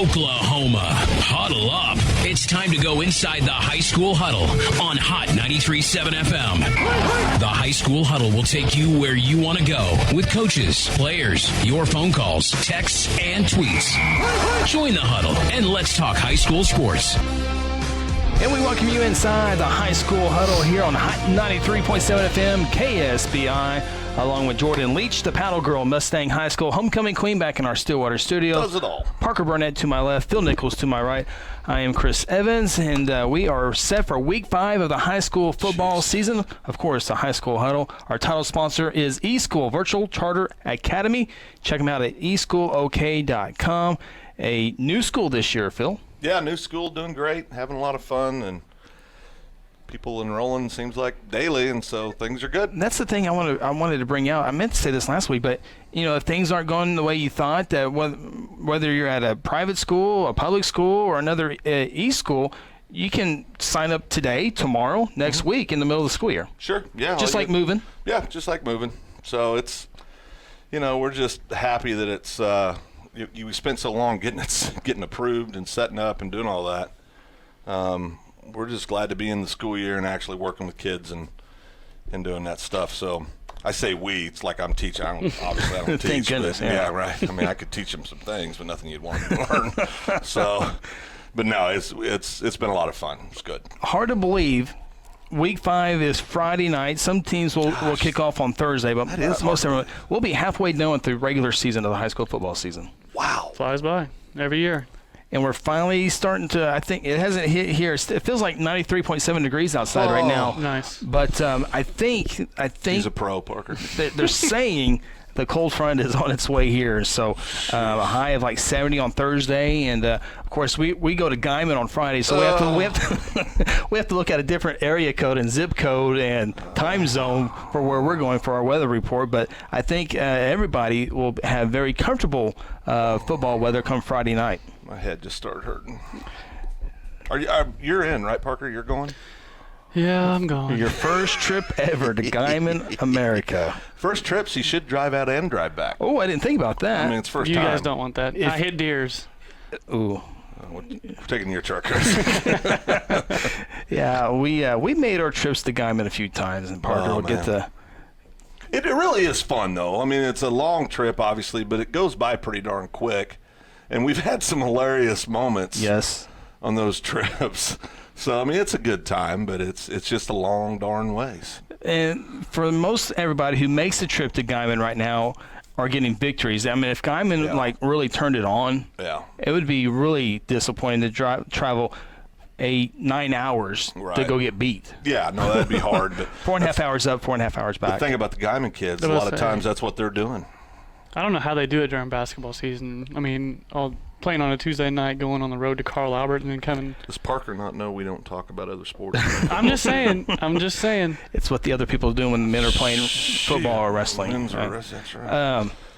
Oklahoma. Huddle up. It's time to go inside the High School Huddle on Hot 93.7 FM. The High School Huddle will take you where you want to go with coaches, players, your phone calls, texts, and tweets. Join the huddle and let's talk high school sports. And we welcome you inside the High School Huddle here on Hot 93.7 FM KSBI, along with Jordan Leach, the Paddle Girl Mustang High School homecoming queen, back in our Stillwater studio. Does it all. Parker Burnett to my left, Phil Nichols to my right. I am Chris Evans, and we are set for Week 5 of the high school football season. Of course, the High School Huddle. Our title sponsor is eSchool Virtual Charter Academy. Check them out at eSchoolOK.com. A new school this year, Phil. Yeah, new school, doing great, having a lot of fun, and people enrolling seems like daily, and so things are good. And that's the thing I wanted to bring out. I meant to say this last week, but if things aren't going the way you thought, that whether you're at a private school, a public school, or another e-school, you can sign up today, tomorrow, next week in the middle of the school year. Sure, yeah. Just like moving. Yeah, just like moving. So it's, we're just happy that it's. We spent so long getting approved and setting up and doing all that. We're just glad to be in the school year and actually working with kids and doing that stuff. So I say we, it's like I'm teaching. Obviously I don't teach. Thank goodness. Yeah, right. I mean, I could teach them some things, but nothing you'd want them to learn. So, but no, it's been a lot of fun. It's good. Hard to believe. Week 5 is Friday night. Some teams will kick off on Thursday, but most everyone we'll be halfway done with the regular season of the high school football season. Wow. Flies by every year. And we're finally starting to, I think, it hasn't hit here. It feels like 93.7 degrees outside right now. Nice. But I think he's a pro, Parker. They're saying the cold front is on its way here. So a high of like 70 on Thursday, and of course we go to Guyman on Friday, so we have to look at a different area code and zip code and time zone for where we're going for our weather report. But I think everybody will have very comfortable football weather come Friday night. My head just started hurting. You're in, right, Parker? You're going? Yeah, I'm going. Your first trip ever to Guyman, America. First trips, you should drive out and drive back. Oh, I didn't think about that. I mean, it's first you time. You guys don't want that. I hit deers. Ooh. We're taking your truck, Chris. Yeah, we made our trips to Guyman a few times, and Parker will get to. It really is fun, though. I mean, it's a long trip, obviously, but it goes by pretty darn quick. And we've had some hilarious moments on those trips. So, I mean, it's a good time, but it's just a long darn ways. And for most everybody who makes the trip to Guyman right now are getting victories. I mean, if Guyman, really turned it on, it would be really disappointing to travel 9 hours to go get beat. Yeah, no, that'd be hard. But 4.5 hours up, 4.5 hours back. The thing about the Guyman kids, a lot of times that's what they're doing. I don't know how they do it during basketball season. I mean, playing on a Tuesday night, going on the road to Carl Albert, and then coming. Does Parker not know we don't talk about other sports? I'm just saying. It's what the other people are doing when the men are playing football or wrestling. Men's or wrestling, that's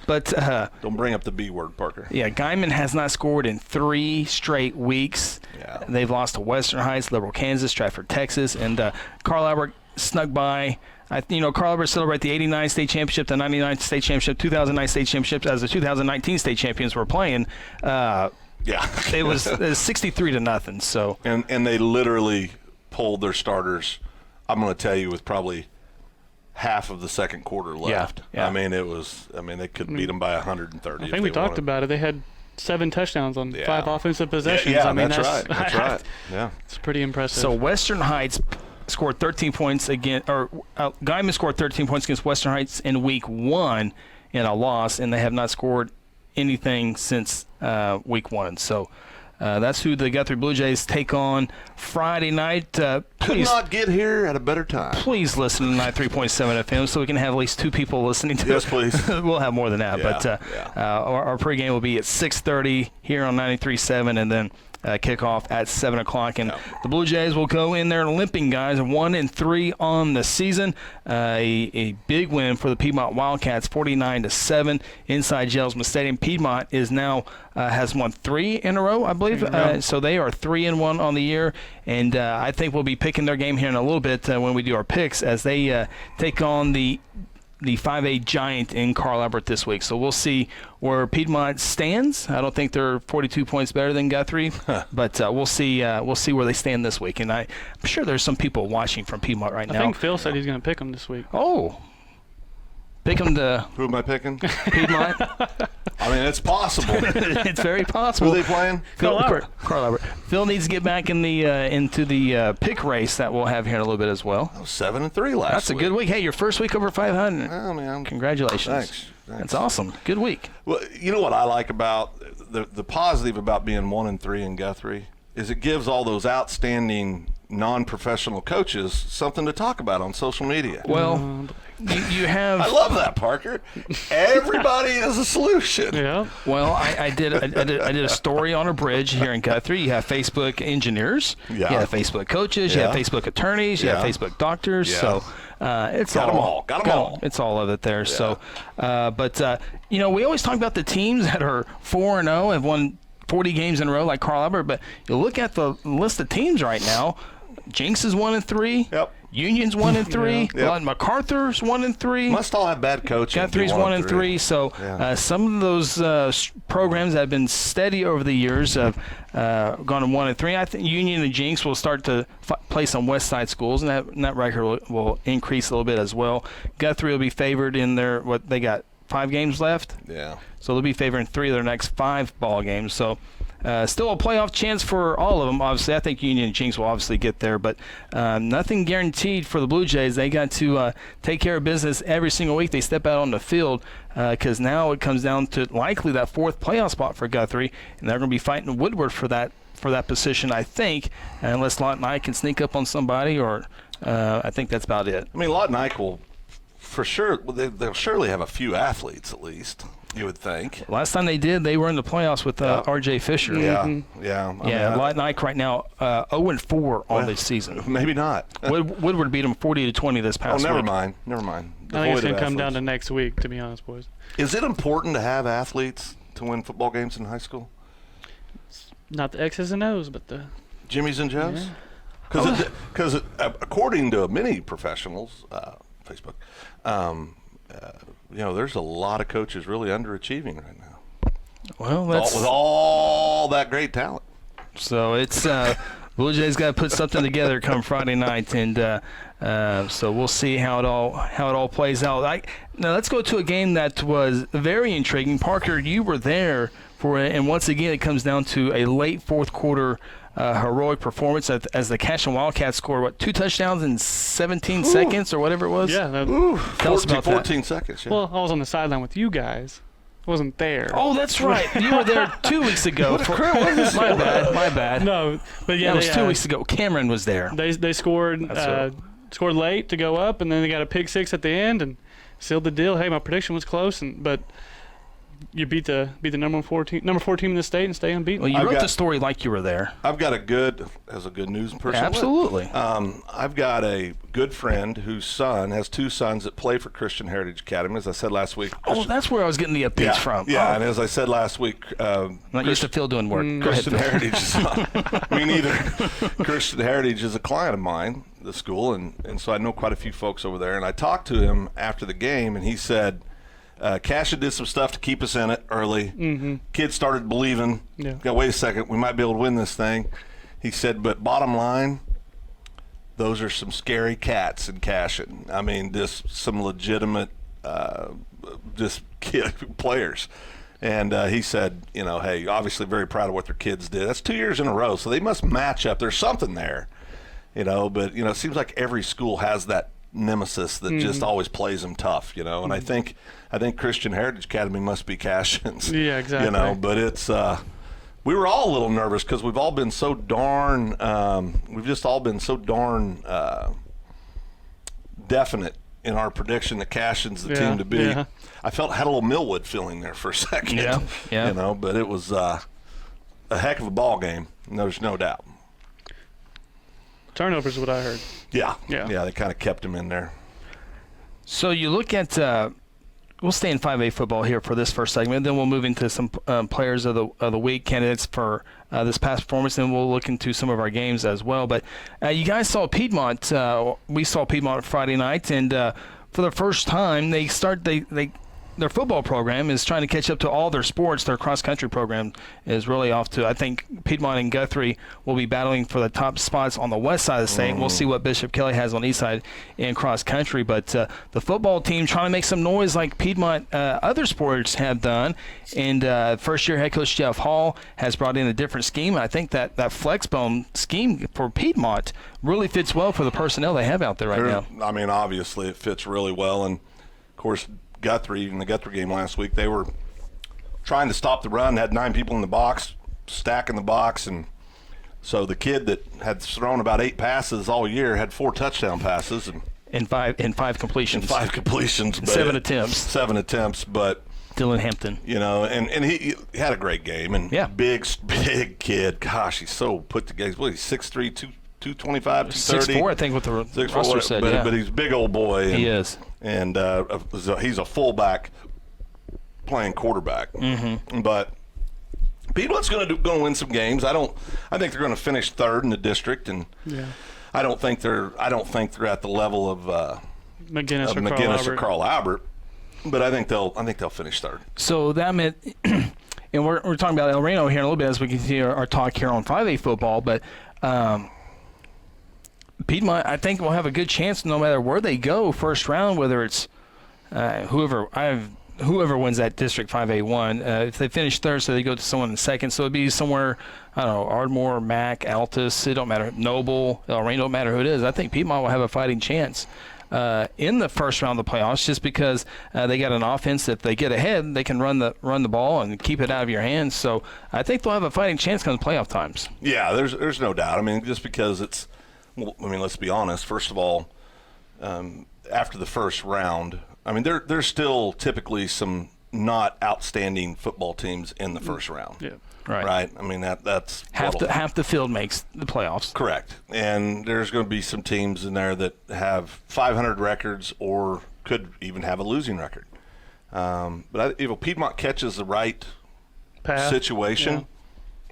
right. Don't bring up the B word, Parker. Yeah, Guyman has not scored in 3 straight weeks. Yeah. They've lost to Western Heights, Liberal Kansas, Stratford, Texas, and Carl Albert snuck by. Carl Albert celebrated the 89 state championship, the 99 state championship, 2009 state championship as the 2019 state champions were playing. It was 63-0. So and they literally pulled their starters. I'm going to tell you, with probably half of the second quarter left. Yeah. I mean, they could beat them by 130. I think we talked about it. They had 7 touchdowns on 5 offensive possessions. Yeah, I mean, that's right. Yeah, it's pretty impressive. So Western Heights scored 13 points Guyman scored 13 points against Western Heights in week 1 in a loss, and they have not scored anything since week 1. So that's who the Guthrie Blue Jays take on Friday night. Could not get here at a better time. Please listen to 93.7 FM so we can have at least 2 people listening to it. Yes, please. We'll have more than that. Our pregame will be at 6:30 here on 93.7, and then kickoff at 7 o'clock. And the Blue Jays will go in there limping, guys, 1-3 on the season. A big win for the Piedmont Wildcats, 49-7 inside Gelsman Stadium. Piedmont is now has won 3 in a row, I believe. So they are 3-1 on the year. And I think we'll be picking their game here in a little bit when we do our picks, as they take on the the 5A giant in Carl Albert this week. So we'll see where Piedmont stands. I don't think they're 42 points better than Guthrie, but we'll see where they stand this week. And I'm sure there's some people watching from Piedmont right now. I think Phil said he's going to pick them this week. Oh. Pick them to Who am I picking? Piedmont. I mean, it's possible. It's very possible. Who are they playing? Carl Albert. Phil needs to get back in the into the pick race that we'll have here in a little bit as well. 7-3 last week. That's a good week. Hey, your first week over 500. Oh, man. Congratulations. Thanks. That's awesome. Good week. Well, you know what I like about the positive about being 1-3 in Guthrie is it gives all those outstanding non-professional coaches something to talk about on social media. Well, you have. I love that, Parker. Everybody is a solution. Yeah. Well, I did a story on a bridge here in Guthrie. You have Facebook engineers. Yeah. You have Facebook coaches. You have Facebook attorneys. You have Facebook doctors. Yeah. So it's Got 'em all. all. Got 'em all. It's all of it there. Yeah. So, but we always talk about the teams that are 4-0 have won 40 games in a row like Carl Albert. But you look at the list of teams right now. Jinx is 1-3. Yep. Union's 1-3. Yep. MacArthur's 1-3. Must all have bad coaching. Guthrie's 1-3. So some of those programs that have been steady over the years have gone to 1-3. I think Union and Jinx will start to play some West Side schools, and that record will increase a little bit as well. Guthrie will be favored in what they got 5 games left. Yeah. So they'll be favored in 3 of their next 5 ball games. So still a playoff chance for all of them. Obviously, I think Union and Jinx will obviously get there, but nothing guaranteed for the Blue Jays. They got to take care of business every single week they step out on the field, because now it comes down to likely that 4th playoff spot for Guthrie, and they're going to be fighting Woodward for that position, I think, unless Lawton Ike can sneak up on somebody, or I think that's about it. I mean, Lawton Ike will, for sure, they'll surely have a few athletes at least. You would think. Last time they did, they were in the playoffs with R.J. Fisher. Yeah, yeah. Lawton Ike right now 0-4 on this season. Maybe not. Woodward beat them 40-20 this past week. Never mind. I think it's going to come down to next week, to be honest, boys. Is it important to have athletes to win football games in high school? Not the X's and O's, but the Jimmys and Joes? Yeah. Because according to many professionals, Facebook, there's a lot of coaches really underachieving right now. Well, that's with all that great talent. So it's Blue Jays got to put something together come Friday night, and so we'll see how it all plays out. Now let's go to a game that was very intriguing. Parker, you were there for it, and once again it comes down to a late 4th quarter heroic performance as the Cashion Wildcats scored 2 touchdowns in 17 seconds or whatever it was. Yeah, tell us about 14 seconds. Yeah. Well, I was on the sideline with you guys. I wasn't there. Oh, that's right. You were there 2 weeks ago. My bad. No, but yeah, it was 2 weeks ago. Cameron was there. They scored scored late to go up, and then they got a pick 6 at the end and sealed the deal. Hey, my prediction was close, but you beat the number 14 in the state and stay unbeaten. Well, you wrote the story like you were there. I've got a good news person. Absolutely. I've got a good friend whose son has 2 sons that play for Christian Heritage Academy. As I said last week. Oh, that's where I was getting the updates from. Yeah, and as I said last week, not used to Phil doing work. Christian Heritage is me neither. Christian Heritage is a client of mine, the school, and so I know quite a few folks over there. And I talked to him after the game, and he said, Cashion did some stuff to keep us in it early. Mm-hmm. Kids started believing, wait a second, we might be able to win this thing. He said, but bottom line, those are some scary cats in Cashion. I mean, just some legitimate players. And he said, hey, obviously very proud of what their kids did. That's 2 years in a row, so they must match up. There's something there, but, it seems like every school has that nemesis that just always plays them tough, and I think Christian Heritage Academy must be Cashion's. Yeah, exactly. But it's we were all a little nervous because we've all been so darn definite in our prediction that Cashion's the team to beat. Yeah. I had a little Millwood feeling there for a second. Yeah. But it was a heck of a ball game. There's no doubt. Turnovers is what I heard. Yeah, they kind of kept him in there. So you look at we'll stay in 5A football here for this first segment, then we'll move into some players of the week candidates for this past performance, and we'll look into some of our games as well. But you guys saw Piedmont. We saw Piedmont Friday night, and for the first time, their football program is trying to catch up to all their sports. Their cross-country program is really off to, I think Piedmont and Guthrie will be battling for the top spots on the west side of the state. And we'll see what Bishop Kelly has on the east side in cross-country. But the football team trying to make some noise like Piedmont other sports have done. And first-year head coach Jeff Hall has brought in a different scheme. I think that flex bone scheme for Piedmont really fits well for the personnel they have out there now. I mean, obviously it fits really well. And, of course, Guthrie, in the Guthrie game last week, they were trying to stop the run, had 9 people in the box, stacking the box, and so the kid that had thrown about 8 passes all year had 4 touchdown passes and five completions. 5 completions, but 7 attempts. 7 attempps, but Dylan Hampton, and he had a great game, and big kid. Gosh, he's so put together. He's 6'3", 225, 230. 6'4", I think, what the roster said. But he's a big old boy. He is. And he's a fullback playing quarterback. Mm-hmm. But Piedmont's going to win some games. I think they're going to finish 3rd in the district, and I don't think they're at the level of McGinnis or Carl Albert. But I think they'll finish 3rd. So that meant, and we're talking about El Reno here in a little bit as we continue our talk here on 5A football, but. Piedmont, I think, will have a good chance no matter where they go first round, whether it's whoever wins that District 5A1. If they finish 3rd, so they go to someone in 2nd. So it'd be somewhere, I don't know, Ardmore, Mack, Altus, it don't matter, Noble, El Reno, don't matter who it is. I think Piedmont will have a fighting chance in the first round of the playoffs just because they got an offense that they get ahead, they can run the ball and keep it out of your hands. So I think they'll have a fighting chance come playoff times. Yeah, there's no doubt. I mean, just because it's – well, I mean, let's be honest. First of all, after the first round, I mean, there's still typically some not outstanding football teams in the first round. Yeah, right. Right. I mean, that's half the field makes the playoffs. Correct. And there's going to be some teams in there that have 500 records or could even have a losing record. But if Piedmont catches the right situation. Yeah.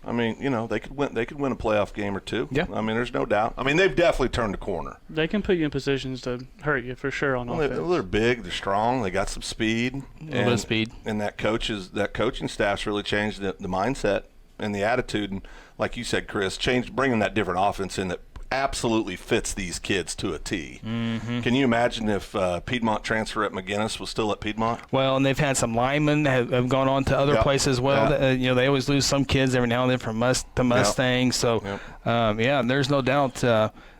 I mean, they could win a playoff game or 2. Yeah. I mean, there's no doubt. I mean, they've definitely turned the corner. They can put you in positions to hurt you for sure on offense. They're big, they're strong, they got some speed. A little bit of speed. And that coaching staff's really changed the mindset and the attitude. And like you said, Chris, bringing that different offense in that absolutely fits these kids to a T. Mm-hmm. Can you imagine if Piedmont transfer at McGinnis was still at Piedmont? Well, and they've had some linemen have gone on to other places as well. Yep. They always lose some kids every now and then from Mustang. Yep. So, there's no doubt.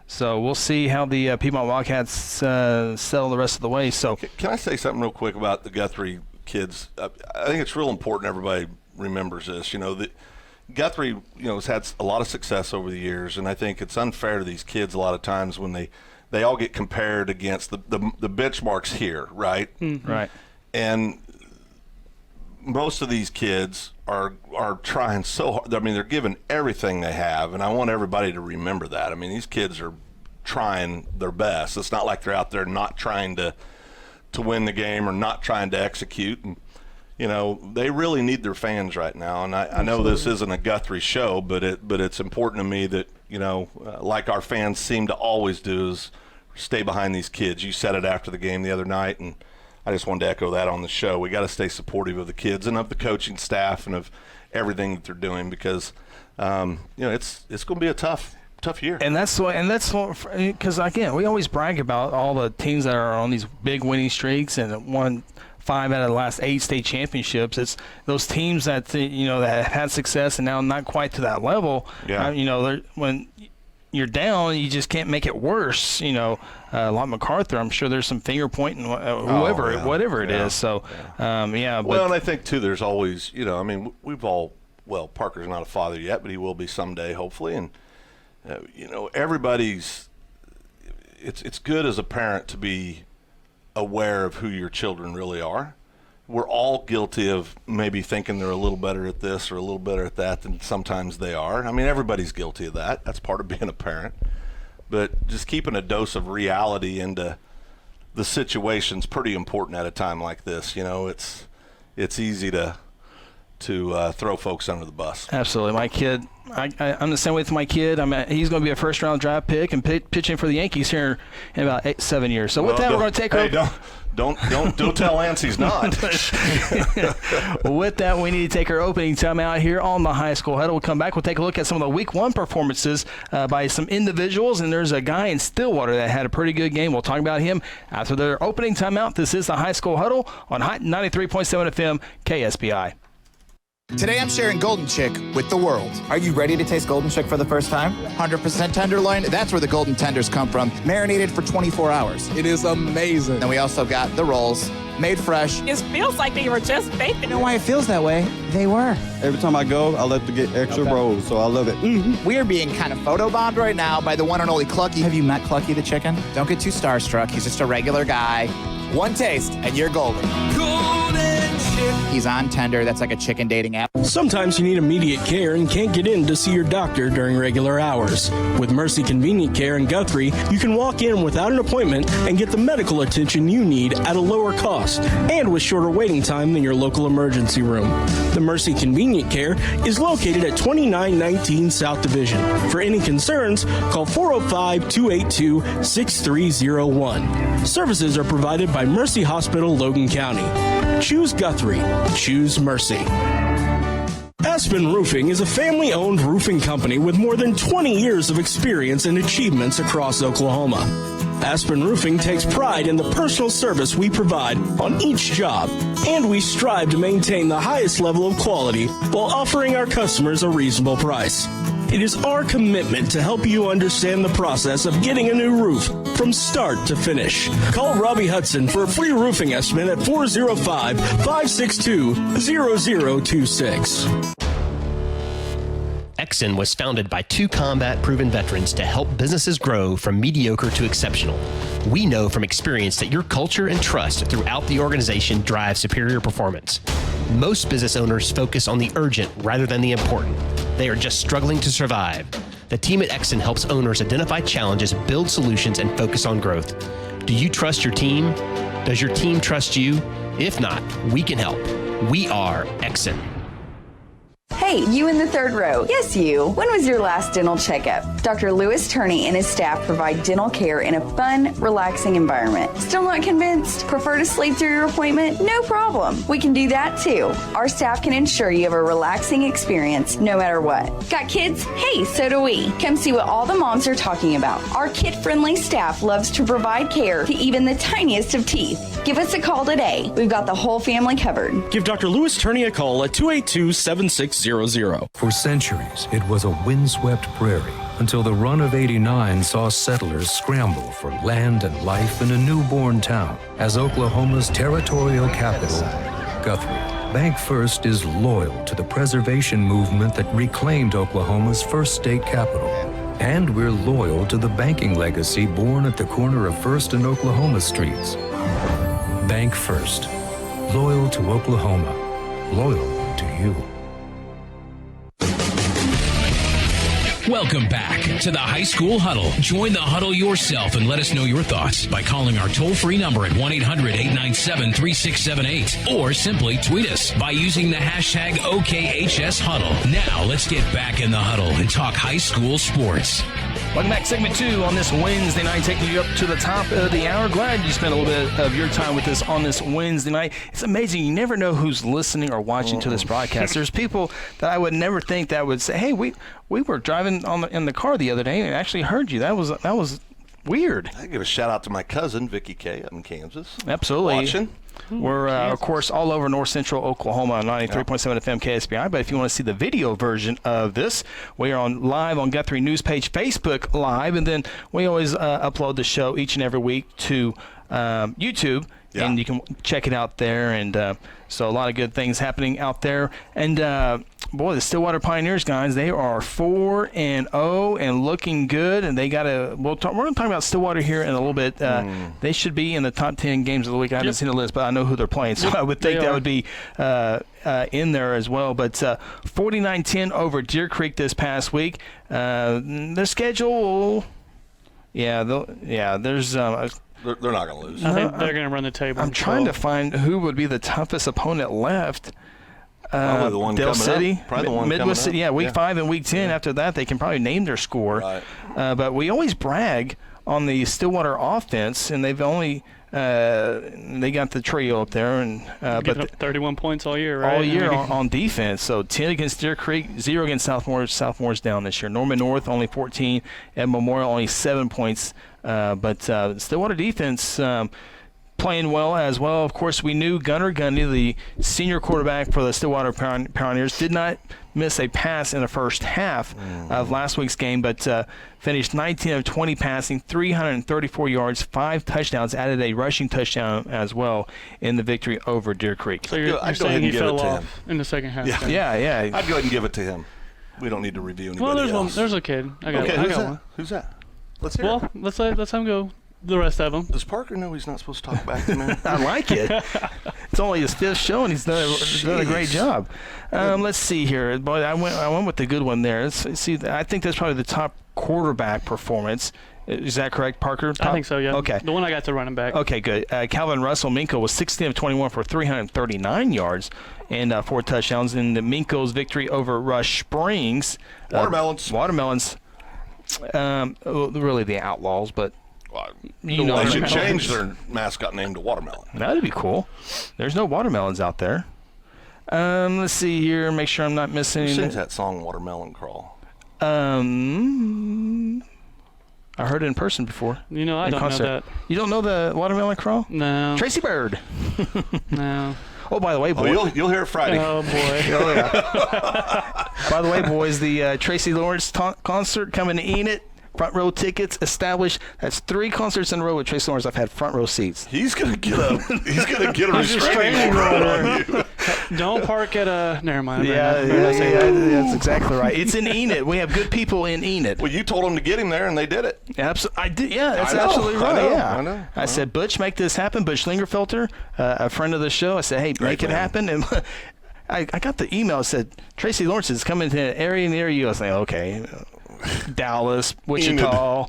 So we'll see how the Piedmont Wildcats settle the rest of the way. So, can I say something real quick about the Guthrie kids? I think it's real important everybody remembers this. Guthrie, has had a lot of success over the years, and I think it's unfair to these kids a lot of times when they all get compared against the benchmarks here, right? Mm-hmm. Right. And most of these kids are trying so hard. I mean, they're giving everything they have, and I want everybody to remember that. I mean, these kids are trying their best. It's not like they're out there not trying to win the game or not trying to execute. And they really need their fans right now, and I know this isn't a Guthrie show, but it's important to me that like our fans seem to always do, is stay behind these kids. You said it after the game the other night, and I just wanted to echo that on the show. We got to stay supportive of the kids and of the coaching staff and of everything that they're doing because it's going to be a tough year. And that's because again, we always brag about all the teams that are on these big winning streaks and won 5 out of the last 8 state championships. It's those teams that that have had success and now not quite to that level. Yeah. When you're down, you just can't make it worse. Like MacArthur, I'm sure there's some finger pointing, whatever it is. So, Well, and I think too, there's always, Parker's not a father yet, but he will be someday, hopefully, and everybody's. It's good as a parent to be aware of who your children really are. We're all guilty of maybe thinking they're a little better at this or a little better at that than sometimes they are. I mean, everybody's guilty of that. That's part of being a parent. But just keeping a dose of reality into the situation's pretty important at a time like this. It's easy to to throw folks under the bus. Absolutely. My kid, I'm the same way with my kid. He's going to be a first-round draft pick and pitching for the Yankees here in about 7 years. So with that, we're going to take her. Don't tell Lance he's not. With that, we need to take our opening time out here on the High School Huddle. We'll come back. We'll take a look at some of the Week 1 performances by some individuals, and there's a guy in Stillwater that had a pretty good game. We'll talk about him after their opening timeout. This is the High School Huddle on Hot 93.7 FM KSBI. Today I'm sharing Golden Chick with the world. Are you ready to taste Golden Chick for the first time? 100% tenderloin, that's where the golden tenders come from, marinated for 24 hours. It is amazing. Then we also got the rolls, made fresh. It feels like they were just baked. You know why it feels that way? They were. Every time I go, I like to get extra rolls, so I love it. Mm-hmm. We are being kind of photobombed right now by the one and only Clucky. Have you met Clucky the chicken? Don't get too starstruck. He's just a regular guy. One taste, and you're golden. Golden Chick. He's on Tender. That's like a chicken dating app. Sometimes you need immediate care and can't get in to see your doctor during regular hours. With Mercy Convenient Care in Guthrie, you can walk in without an appointment and get the medical attention you need at a lower cost and with shorter waiting time than your local emergency room. The Mercy Convenient Care is located at 2919 South Division. For any concerns, call 405-282-6301. Services are provided by Mercy Hospital, Logan County. Choose Guthrie. Choose Mercy. Aspen Roofing is a family-owned roofing company with more than 20 years of experience and achievements across Oklahoma. Aspen Roofing takes pride in the personal service we provide on each job, and we strive to maintain the highest level of quality while offering our customers a reasonable price. It is our commitment to help you understand the process of getting a new roof from start to finish. Call Robbie Hudson for a free roofing estimate at 405-562-0026. Exxon was founded by two combat-proven veterans to help businesses grow from mediocre to exceptional. We know from experience that your culture and trust throughout the organization drive superior performance. Most business owners focus on the urgent rather than the important. They are just struggling to survive. The team at Exxon helps owners identify challenges, build solutions, and focus on growth. Do you trust your team? Does your team trust you? If not, we can help. We are Exxon. Hey, you in the third row. Yes, you. When was your last dental checkup? Dr. Lewis Turney and his staff provide dental care in a fun, relaxing environment. Still not convinced? Prefer to sleep through your appointment? No problem. We can do that too. Our staff can ensure you have a relaxing experience no matter what. Got kids? Hey, so do we. Come see what all the moms are talking about. Our kid-friendly staff loves to provide care to even the tiniest of teeth. Give us a call today. We've got the whole family covered. Give Dr. Lewis Turney a call at 282-7600. For centuries, it was a windswept prairie until the run of '89 saw settlers scramble for land and life in a newborn town as Oklahoma's territorial capital, Guthrie. Bank First is loyal to the preservation movement that reclaimed Oklahoma's first state capital. And we're loyal to the banking legacy born at the corner of First and Oklahoma streets. Bank First. Loyal to Oklahoma. Loyal to you. Welcome back to the High School Huddle. Join the huddle yourself and let us know your thoughts by calling our toll-free number at 1-800-897-3678 or simply tweet us by using the hashtag OKHSHuddle. Now let's get back in the huddle and talk high school sports. Welcome back, segment 2 on this Wednesday night, taking you up to the top of the hour. Glad you spent a little bit of your time with us on this Wednesday night. It's amazing. You never know who's listening or watching to this broadcast. There's people that I would never think that would say, hey, we were driving in the car the other day and actually heard you. That was weird. I give a shout out to my cousin, Vicky K, up in Kansas. Absolutely. Watching. We're, of course, all over north central Oklahoma on 93.7 FM KSBI. But if you want to see the video version of this, we are live on Guthrie News Page Facebook Live. And then we always upload the show each and every week to YouTube. Yeah. And you can check it out there. And so a lot of good things happening out there. And, boy, the Stillwater Pioneers, guys, they are 4-0 and looking good. And they got we're going to talk about Stillwater here in a little bit. They should be in the top 10 games of the week. I haven't seen the list, but I know who they're playing. So I would think that would be in there as well. But 49-10 over Deer Creek this past week. Their schedule, there's they're not going to lose. I think they're going to run the table. I'm trying to find who would be the toughest opponent left. Probably the one Dale coming City, up. Probably the one Midwest coming City. up. Yeah, week 5 and week 10. After that, they can probably name their score. Right. But we always brag on the Stillwater offense, and they've only they got the trio up there, and Giving up 31 points all year, right? all year on defense. So 10 against Deer Creek, 0 against Southmore. Southomore's down this year. Norman North only 14, and Memorial only 7 points. But Stillwater defense playing well as well. Of course, we knew Gunnar Gundy, the senior quarterback for the Stillwater Pioneers, did not miss a pass in the first half of last week's game, but finished 19 of 20 passing, 334 yards, 5 touchdowns, added a rushing touchdown as well in the victory over Deer Creek. So you're saying he fell off in the second half? Yeah. I'd go ahead and give it to him. We don't need to review anybody Well, else. there's a kid. I got one. Who's that? Let's hear it. Let's let him go. The rest of them. Does Parker know he's not supposed to talk back to me? I like it. It's only his 5th show, and he's done a great job. Let's see here. Boy, I went with the good one there. Let's see. I think that's probably the top quarterback performance. Is that correct, Parker? I think so, yeah. Okay. The one I got to running back. Okay, good. Calvin Russell Minko was 16 of 21 for 339 yards and 4 touchdowns in the Minko's victory over Rush Springs. Watermelons. Really the Outlaws, but they should change their mascot name to Watermelon. That'd be cool. There's no watermelons out there. Let's see here. Make sure I'm not missing Who anything. sings that song, Watermelon Crawl? I heard it in person before. I don't know that. You don't know the Watermelon Crawl? No. Tracy Bird. No. Oh, by the way, boys. You'll hear it Friday. Oh, boy. Oh, yeah. By the way, boys, the Tracy Lawrence concert coming to Enid. Front row tickets established. That's 3 concerts in a row with Tracy Lawrence. I've had front row seats. He's gonna get a restraining order on you. Don't park at a. Never mind. That's exactly right. It's in Enid. We have good people in Enid. Well, you told them to get him there, and they did it. I did. Yeah, that's absolutely right. I know. I said, Butch, make this happen. Butch Lingerfelter, a friend of the show. I said, hey, make it happen. And I got the email that said Tracy Lawrence is coming to an area near you. I was like, okay. Dallas, Wichita,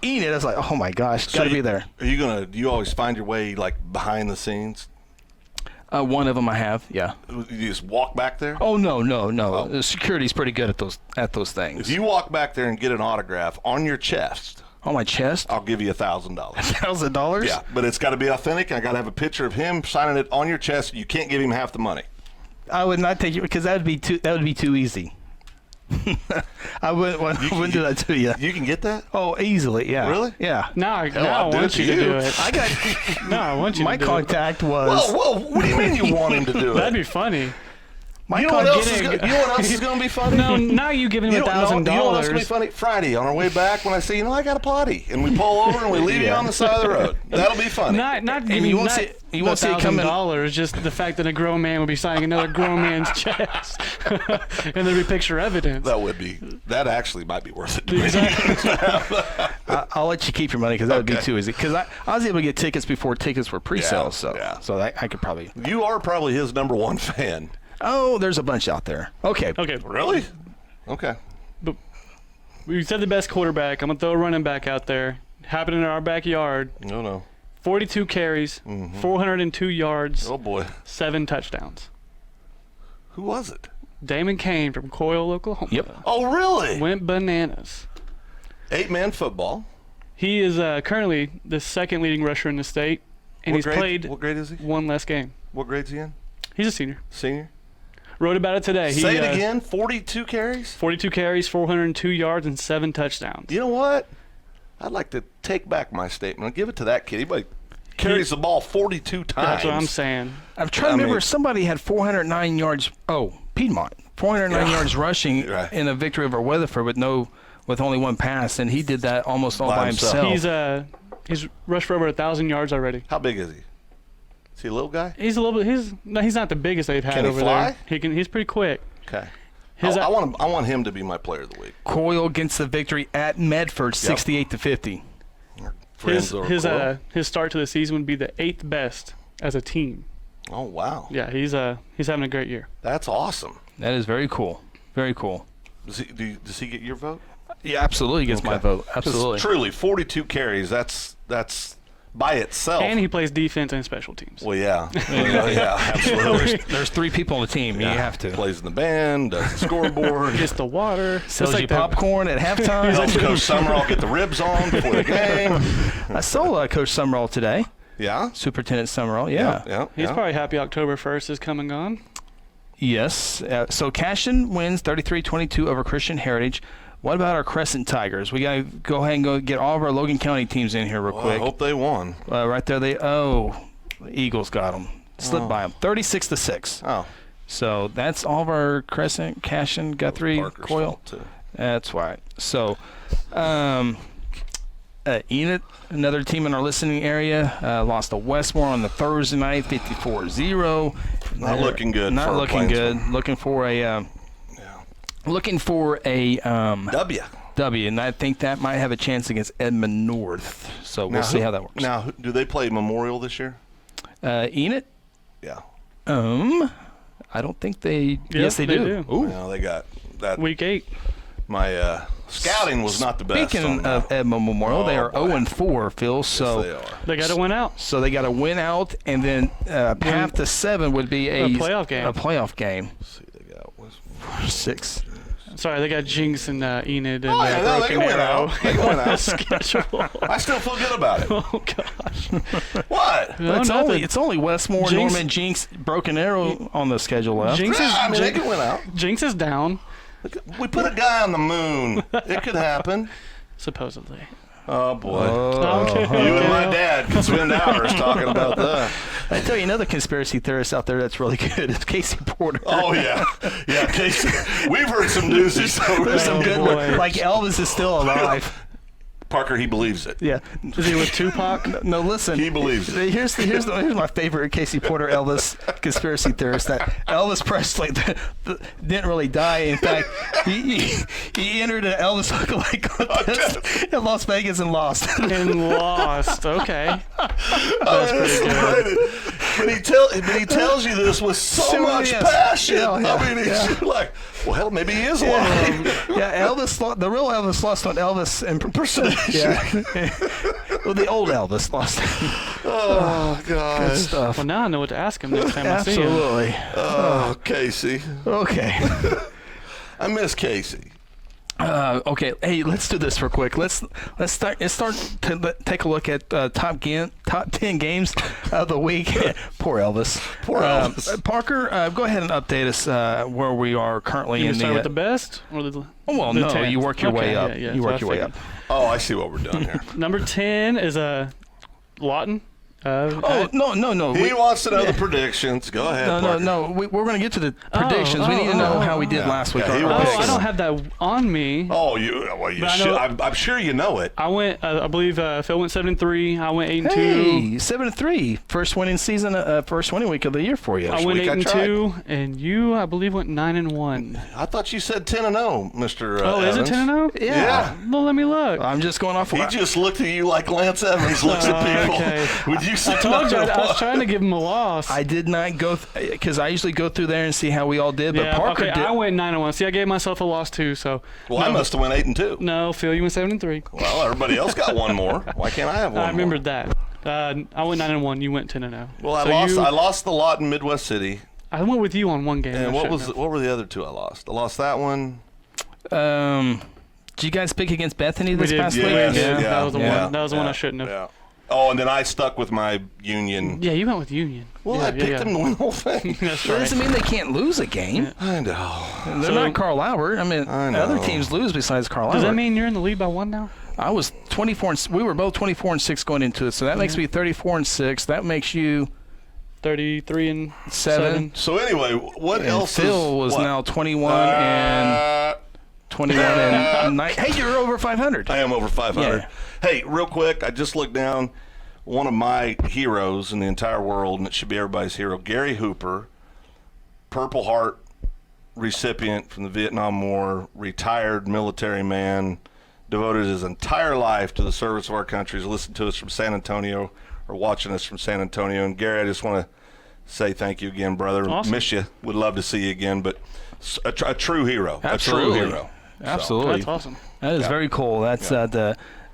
Enid. I was like, oh my gosh, got to be there. Are you gonna? Do you always find your way like behind the scenes? One of them I have, yeah. You just walk back there? Oh no. The security's pretty good at those things. If you walk back there and get an autograph on your chest. On my chest? I'll give you $1,000. $1,000? Yeah, but it's got to be authentic. I got to have a picture of him signing it on your chest. You can't give him half the money. I would not take it because that would be too easy. I wouldn't do that to you. You can get that? Oh, easily, yeah. Really? Yeah. Now I want you to do it. I want you my to do contact was. Whoa, what do you mean you want him to do it? That'd be funny. You know what else is going to be funny? No, now you give him $1,000. You know what's going to be funny? Friday, on our way back, when I say, I got a potty, and we pull over and we leave you on the side of the road. That'll be funny. Not giving you won't see it coming. $1,000. Just the fact that a grown man would be signing another grown man's chest, and there'd be picture evidence. That actually might be worth it to me. I'll let you keep your money because that would be too easy. Because I was able to get tickets before tickets were pre-sales, so I could probably. You are probably his #1 fan. Oh, there's a bunch out there. Okay. Really? Okay. But we said the best quarterback. I'm going to throw a running back out there. Happened in our backyard. No. 42 carries, 402 yards. Oh, boy. 7 touchdowns. Who was it? Damon Kane from Coyle, Oklahoma. Yep. Oh, really? Went bananas. 8-man football. He is currently the second leading rusher in the state, and he's played what grade is he? one less game. What grade's he in? He's a senior. Senior? Wrote about it today. Say it again. 42 carries? 42 carries, 402 yards, and 7 touchdowns. You know what? I'd like to take back my statement and give it to that kid. He carries the ball 42 times. That's what I'm saying. I'm trying to remember. Somebody had 409 yards. Oh, Piedmont. 409 yards rushing in a victory over Weatherford with only 1 pass, and he did that almost all by himself. He's rushed for over 1,000 yards already. How big is he? Is he a little guy? He's a little bit. He's not the biggest they've had over there. He's pretty quick. Okay. I want him to be my player of the week. Coyle against the victory at Medford, 68-50. His start to the season would be the 8th best as a team. Oh wow. Yeah, he's having a great year. That's awesome. That is very cool. Very cool. Does he get your vote? Yeah, absolutely gets my vote. Absolutely. Truly, 42 carries. That's by itself. And he plays defense and special teams. Well, yeah. Absolutely. There's 3 people on the team. Yeah. You have to. Plays in the band, does the scoreboard. Gets the water. Sells you popcorn at halftime. Helps Coach Summerall get the ribs on before the game. I saw Coach Summerall today. Yeah? Superintendent Summerall, yeah. He's probably happy October 1st is come and gone. Yes. So Caston wins 33-22 over Christian Heritage. What about our Crescent Tigers? We got to go ahead and go get all of our Logan County teams in here real quick. I hope they won. Right there, the Eagles got them. Slipped by them. 36-6. Oh. So that's all of our Crescent, Caston, Guthrie, Coyle. Too. That's right. So Enid, another team in our listening area, lost to Westmore on the Thursday night, 54-0. Not looking good. Not looking good. Looking for a W, and I think that might have a chance against Edmond North. So we'll see how that works. Now, do they play Memorial this year? Enid? Yeah. I don't think they. Yes, they do. Ooh. Well, they got that. Week 8. My scouting was not the best. Speaking of Edmond Memorial, they are 0-4, Phil. So yes, they got to win out. So they got to win out, and then path to 7 would be a playoff game. A playoff game. Let's see, they got 6. Sorry, they got Jinx and Enid and they can win out. They can win out. Schedule. I still feel good about it. Oh gosh. What? No, it's only Westmore, Jinx, Norman, Jinx, Broken Arrow on the schedule left. Jinx they can win out. Jinx is down. We put a guy on the moon. It could happen. Supposedly. Oh, boy. Okay. You and my dad could spend hours talking about that. I tell you another conspiracy theorist out there that's really good is Casey Porter. Oh, yeah. Yeah, Casey. We've heard some doozies. There's some good ones. Like Elvis is still alive. Parker, he believes it. Yeah. Is he with Tupac? No, listen. He believes it. Here's my favorite Casey Porter Elvis conspiracy theorist. That Elvis Presley didn't really die. In fact, he entered an Elvis lookalike contest in Las Vegas and lost. Okay. That's pretty good. But he tells you this with so much passion. Yeah. I mean, he's like, well, maybe he is lying. Yeah, Elvis. The real Elvis lost on Elvis impersonation. Yeah. Well, the old Elvis lost. Oh, God. Good stuff. Well, now I know what to ask him next time I see him. Absolutely. Oh, Casey. Okay. I miss Casey. Okay, hey, let's do this real quick. Let's start to take a look at top 10 games of the week. Poor Elvis. Poor Elvis. Parker, go ahead and update us where we are currently You in start with the best or the well, the no, 10th? you work your way up. Yeah, you work your way up. Oh, I see what we're doing here. Number 10 is Lawton. No. He wants to know the predictions. Go ahead. No. We're going to get to the predictions. We need to know how we did last week. I don't have that on me. Oh, you should. I'm sure you know it. I went. I believe Phil went 7-3. I went 8-2. Hey, 7-3. First winning season. First winning week of the year for you. I went 8-2, and you, I believe, went 9-1. I thought you said 10-0, Mr. Oh, Evans. is it 10-0? Yeah. Well, let me look. I'm just going off. He just looked at you like Lance Evans looks at people. Okay. Would you say I told you I was trying to give him a loss. I did not go because I usually go through there and see how we all did. But Yeah, Parker okay, did. I went 9-1. See, I gave myself a loss too. So. Well, I must have went 8-2. No, Phil, you went 7-3. Well, everybody else got one more. Why can't I have one? I remembered that. I went 9-1. You went 10-0. Well, I lost the lot in Midwest City. I went with you on one game. And what were the other two I lost? I lost that one. Did you guys pick against Bethany this past week? Yeah, that was the one. That was the one I shouldn't have. Yeah. Oh, and then I stuck with my Union. Yeah, you went with Union. Well, I picked them to win the whole thing. That's That right. doesn't mean they can't lose a game. Yeah. I know. They're not Carl Albert. I mean, other teams lose besides Carl Albert. Does that mean you're in the lead by 1 now? I was 24. We were both 24-6 going into it, so that makes me 34-6. That makes you 33-7. So anyway, what else? Phil was now 21 and 21 and 9. Hey, you're over 500. I am over 500. Yeah. Hey, real quick, I just looked down. One of my heroes in the entire world, and it should be everybody's hero, Gary Hooper, Purple Heart recipient from the Vietnam War, retired military man, devoted his entire life to the service of our country. He's listened to us from San Antonio or watching us from San Antonio. And Gary, I just want to say thank you again, brother. Awesome. Miss you. Would love to see you again, but a true hero. Absolutely. A true hero. Absolutely. That's awesome. That is very cool. That's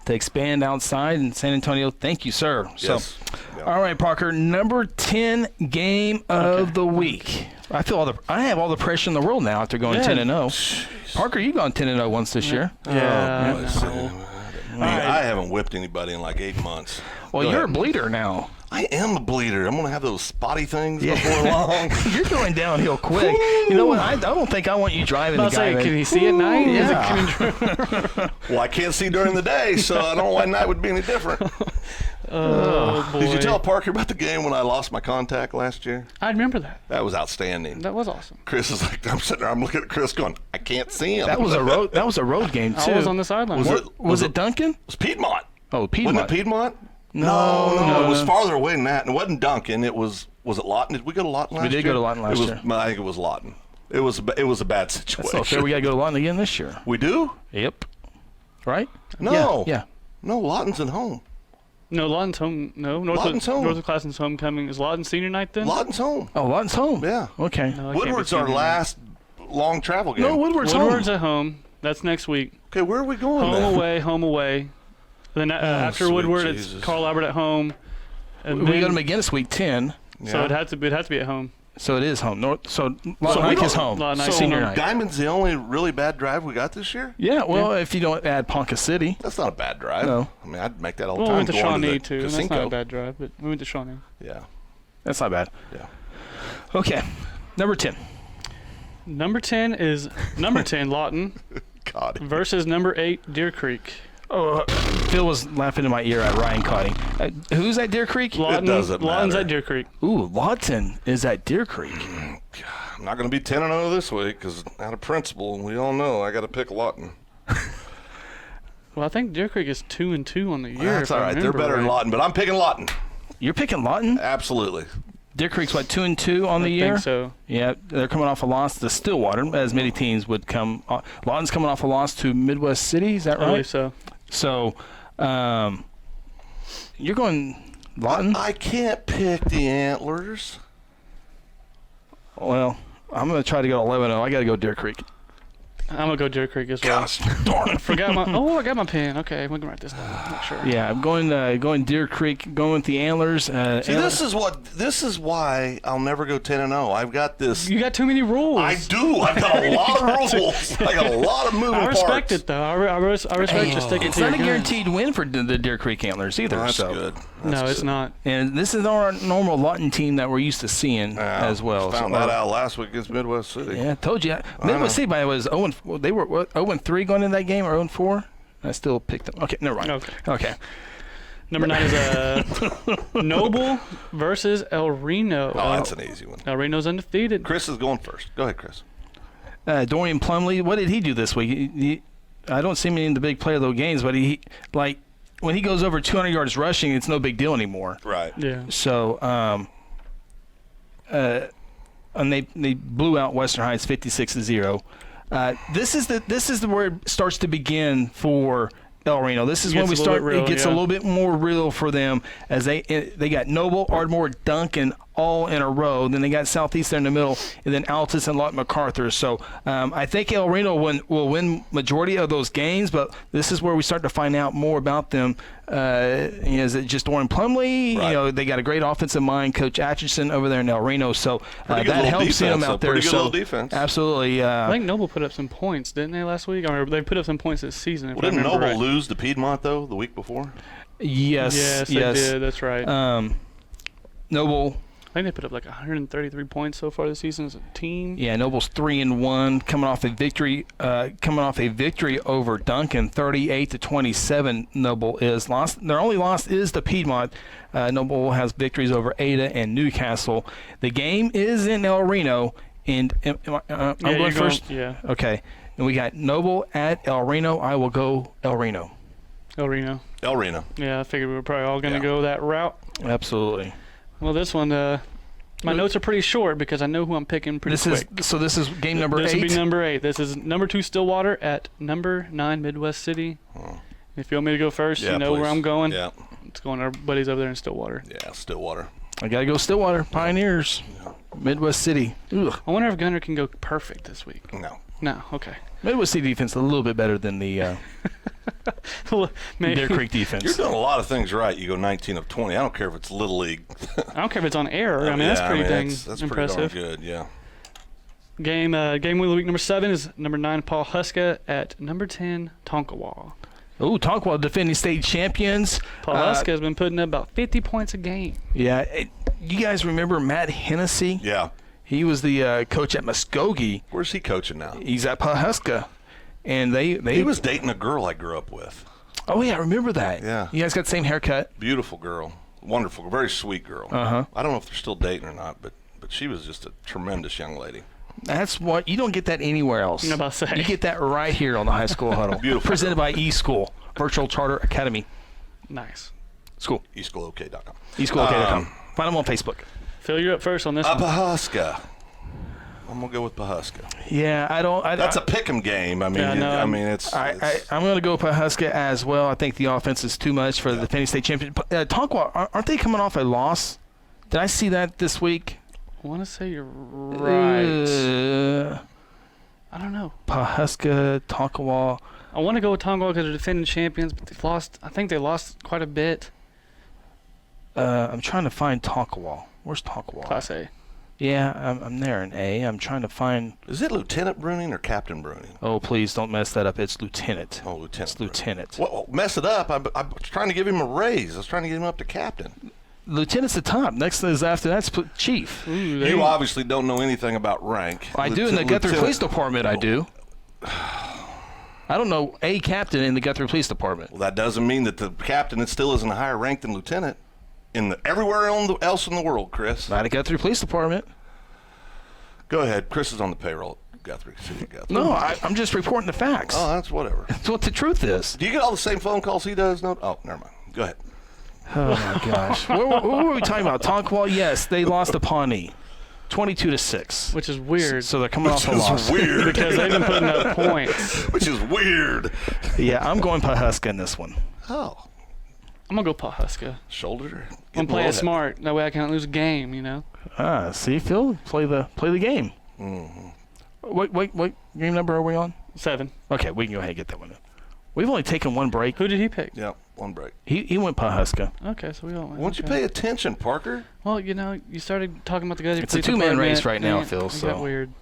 to expand outside in San Antonio. Thank you, sir. Yes. So, all right, Parker, number 10 game of the week. I have all the pressure in the world now after going 10-0. Parker, you gone 10-0 once this year. I haven't whipped anybody in like 8 months. Well, you're a bleeder now. I am a bleeder. I'm going to have those spotty things before long. You're going downhill quick. You know what? I don't think I want you driving the guy. Can he see at night? Yeah. Well, I can't see during the day, so I don't know why night would be any different. Oh, boy. Did you tell Parker about the game when I lost my contact last year? I remember that. That was outstanding. That was awesome. Chris is like, I'm sitting there, I'm looking at Chris going, I can't see him. That was a road game too. I was on the sideline. Was it Duncan? It was Piedmont. Oh, Piedmont. Wasn't it Piedmont? No. It was farther away than that. And it wasn't Duncan. It was it Lawton? Did we go to Lawton last year? We did go to Lawton last year. I think it was Lawton. It was a bad situation. That's not fair. We got to go to Lawton again this year. We do? Yep. Right? No. Yeah. No, Lawton's at home. No, Lawton's home. No, Lawton's home. Northwest's homecoming. Is Lawton senior night then? Lawton's home. Oh, Lawton's home. Yeah. Okay. No, Woodward's our last long travel game. No, Woodward's at home. That's next week. Okay, where are we going Home away. Then after Woodward, Jesus. it's Carl Albert at home. And we got them again this week, 10. So it had to be at home. So it is home. Lawton Hike is home. Senior night. Diamond's the only really bad drive we got this year? Yeah, well, if you don't add Ponca City. That's not a bad drive. No. I mean, I'd make that all the We time. went to Shawnee, too. and that's not a bad drive, but we went to Shawnee. Yeah. That's not bad. Yeah. Okay. Number 10. Number 10 is number 10, Lawton, versus number 8, Deer Creek. Oh, Phil was laughing in my ear at Ryan Cotting. Who's at Deer Creek? Lawton's at Deer Creek. Ooh, Lawton is at Deer Creek. I'm not going to be 10-0 this week because out of principle, we all know I got to pick Lawton. Well, I think Deer Creek is 2-2 on the year. That's all right. They're better than Lawton, but I'm picking Lawton. You're picking Lawton? Absolutely. Deer Creek's 2-2 on the year? I think so. Yeah, they're coming off a loss to Stillwater, as many teams would come. Lawton's coming off a loss to Midwest City. Is that right? I believe so. So, you're going Lawton? I can't pick the Antlers. Well, I'm going to try to go 11-0. I got to go Deer Creek. I'm going to go Deer Creek as well. Gosh, darn it. I got my pen. Okay, we can write this down. I'm not sure. Yeah, I'm going Deer Creek, going with the Antlers. See, this is why I'll never go 10-0. I've got this. You got too many rules. I do. I've got a lot of rules. I got a lot of moving parts. I respect it, though. I respect you sticking to It's not a your guaranteed win for the Deer Creek Antlers either. That's good. It's not. And this is our normal Lawton team that we're used to seeing as well. Found that out last week against Midwest City. Yeah, I told you. Midwest City, by the way, was 0-4. They were 0-3 going into that game, or 0-4. I still picked them. Okay, never mind. Okay. Number 9 is Noble versus El Reno. Oh, that's an easy one. El Reno's undefeated. Chris is going first. Go ahead, Chris. Dorian Plumley, what did he do this week? I don't see him in the big player of those games, but when he goes over 200 yards rushing, it's no big deal anymore. Right. Yeah. So, and they blew out Western Heights 56-0. This is where it starts to begin for El Reno. This is when we start. It gets a little bit more real for them as they got Noble, Ardmore, Duncan all in a row. Then they got Southeast there in the middle, and then Altus and Lawton MacArthur. So I think El Reno will win majority of those games, but this is where we start to find out more about them. Is it just Dorian Plumley? Right. They got a great offensive mind, Coach Atchison over there in El Reno. So that helps them out there. Pretty good little defense. Absolutely. I think Noble put up some points, didn't they, last week? Or they put up some points this season. Well, didn't Noble lose to Piedmont though the week before? Yes. They did. That's right. Noble. I think they put up like 133 points so far this season as a team. Yeah, Noble's 3-1, coming off a victory over Duncan, 38-27. Noble is lost. Their only loss is to Piedmont. Noble has victories over Ada and Newcastle. The game is in El Reno, and I'm going first. Yeah. Okay, and we got Noble at El Reno. I will go El Reno. El Reno. Yeah, I figured we were probably all going to go that route. Absolutely. Well, this one, my notes are pretty short because I know who I'm picking pretty quick. This is game number 8? This will be number 8. This is number 2 Stillwater at number 9 Midwest City. Oh. If you want me to go first, you know please. where I'm going. Yeah. It's going to our buddies over there in Stillwater. Yeah, Stillwater. I got to go Stillwater. Pioneers. Yeah. Midwest City. Ugh. I wonder if Gunner can go perfect this week. No. No, okay. Midwest City defense a little bit better than the Deer Creek defense. You're doing a lot of things right. You go 19 of 20. I don't care if it's Little League. I don't care if it's on air. I mean, that's pretty dang that's impressive. Pretty darn good, yeah. Game win of the week number 7 is number 9 Pawhuska at number 10 Tonkawa. Ooh, Tonkawa defending state champions. Pawhuska has been putting up about 50 points a game. Yeah. You guys remember Matt Hennessy? Yeah. He was the coach at Muskogee. Where's he coaching now? He's at Pawhuska. And he was dating a girl I grew up with. Oh, yeah, I remember that. Yeah. You guys got the same haircut. Beautiful girl. Wonderful. Very sweet girl. Uh-huh. I don't know if they're still dating or not, but she was just a tremendous young lady. That's what you don't get that anywhere else. I'm about to say. You get that right here on the High School Huddle. Beautiful. Presented by eSchool, Virtual Charter Academy. Nice. School. eSchoolOK.com. eSchoolOK.com. Find them on Facebook. Phil, you're up first on this one. Pawhuska. I'm gonna go with Pawhuska. Yeah, That's a pick'em game. I mean, I'm gonna go Pawhuska as well. I think the offense is too much for the defending state champion. Tonkawa, aren't they coming off a loss? Did I see that this week? I want to say you're right. I don't know. Pawhuska, Tonkawa. I want to go with Tonkawa because they're defending champions, but they've lost. I think they lost quite a bit. I'm trying to find Tonkawa. Where's Tonkawa? Class A. Yeah, I'm there in A. I'm trying to find. Is it Lieutenant Bruning or Captain Bruning? Oh, please don't mess that up. It's Lieutenant. Oh, Lieutenant. It's Lieutenant. Well, mess it up. I was trying to give him a raise. I was trying to get him up to captain. Lieutenant's the top. Next is after that's chief. You obviously don't know anything about rank. I do in the Guthrie Police Department. I do. I don't know a captain in the Guthrie Police Department. Well, that doesn't mean that the captain still isn't a higher rank than lieutenant everywhere else in the world, Chris. Not at Guthrie Police Department. Go ahead. Chris is on the payroll at Guthrie City. No, I'm just reporting the facts. Oh, that's whatever. That's what the truth is. Do you get all the same phone calls he does? No. Oh, never mind. Go ahead. Oh my gosh. what were we talking about? Tonkawa? Yes, they lost to Pawnee, 22-6. Which is weird. So they're coming off a loss. Weird. Because they've been putting up points. Which is weird. Yeah, I'm going Pawhuska in this one. Oh. I'm going to go Pawhuska. Shoulder. I'm playing smart. That way I can't lose a game, you know? See, Phil, play the game. Mm-hmm. What game number are we on? 7. Okay, we can go ahead and get that one in. We've only taken one break. Who did he pick? Yeah, one break. He went Pawhuska. Okay, so we don't win. Why don't you pay attention, Parker? Well, you know, you started talking about the guys. It's a two-man race right now, Phil. So got weird.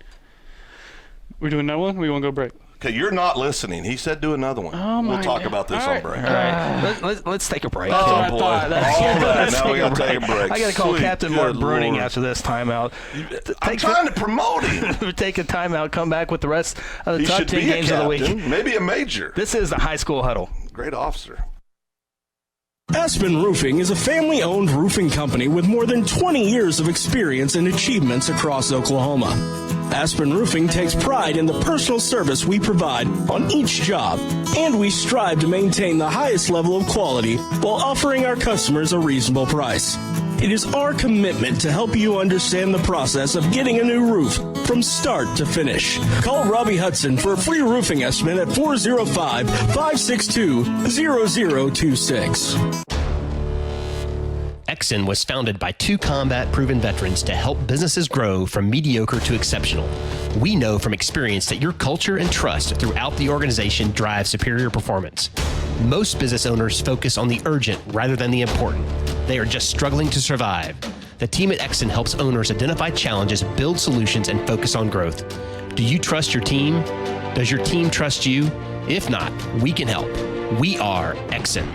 We're doing another one. We want to go break. Okay, you're not listening. He said do another one. Oh we'll talk about this on break. All right. Let's take a break. Oh, boy. All right, now we got to take a break. I got to call Captain Mark Bruning after this timeout. I'm trying to promote him. Take a timeout, come back with the rest of the top 10 games of the week. Maybe a major. This is the High School Huddle. Great officer. Aspen Roofing is a family-owned roofing company with more than 20 years of experience and achievements across Oklahoma. Aspen Roofing takes pride in the personal service we provide on each job, and we strive to maintain the highest level of quality while offering our customers a reasonable price. It is our commitment to help you understand the process of getting a new roof from start to finish. Call Robbie Hudson for a free roofing estimate at 405-562-0026. Exxon was founded by 2 combat-proven veterans to help businesses grow from mediocre to exceptional. We know from experience that your culture and trust throughout the organization drive superior performance. Most business owners focus on the urgent rather than the important. They are just struggling to survive. The team at Exxon helps owners identify challenges, build solutions, and focus on growth. Do you trust your team? Does your team trust you? If not, we can help. We are Exxon.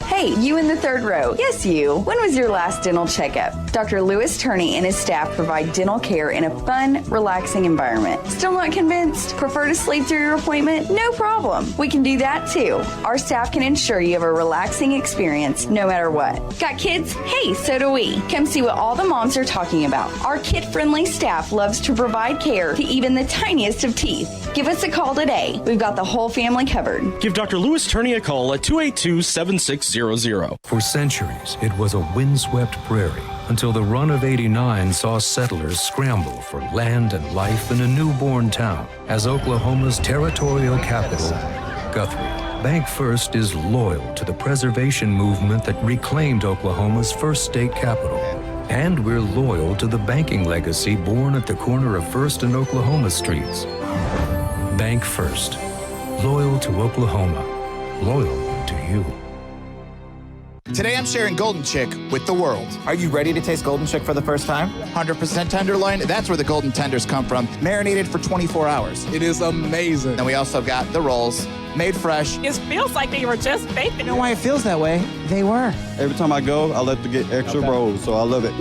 Hey, you in the third row. Yes, you. When was your last dental checkup? Dr. Louis Turney and his staff provide dental care in a fun, relaxing environment. Still not convinced? Prefer to sleep through your appointment? No problem. We can do that too. Our staff can ensure you have a relaxing experience no matter what. Got kids? Hey, so do we. Come see what all the moms are talking about. Our kid-friendly staff loves to provide care to even the tiniest of teeth. Give us a call today. We've got the whole family covered. Give Dr. Louis Turney a call at 282-7600. For centuries, it was a windswept prairie until the run of '89 saw settlers scramble for land and life in a newborn town as Oklahoma's territorial capital, Guthrie. Bank First is loyal to the preservation movement that reclaimed Oklahoma's first state capital. And we're loyal to the banking legacy born at the corner of First and Oklahoma streets. Bank First. Loyal to Oklahoma. loyal to you. Today I'm sharing Golden Chick with the world. Are you ready to taste Golden Chick for the first time? 100% tenderloin. That's where the golden tenders come from. Marinated for 24 hours. It is amazing. And we also got the rolls, made fresh. It feels like they were just baked. You know why it feels that way? They were. Every time I go, I like to get extra rolls, so I love it.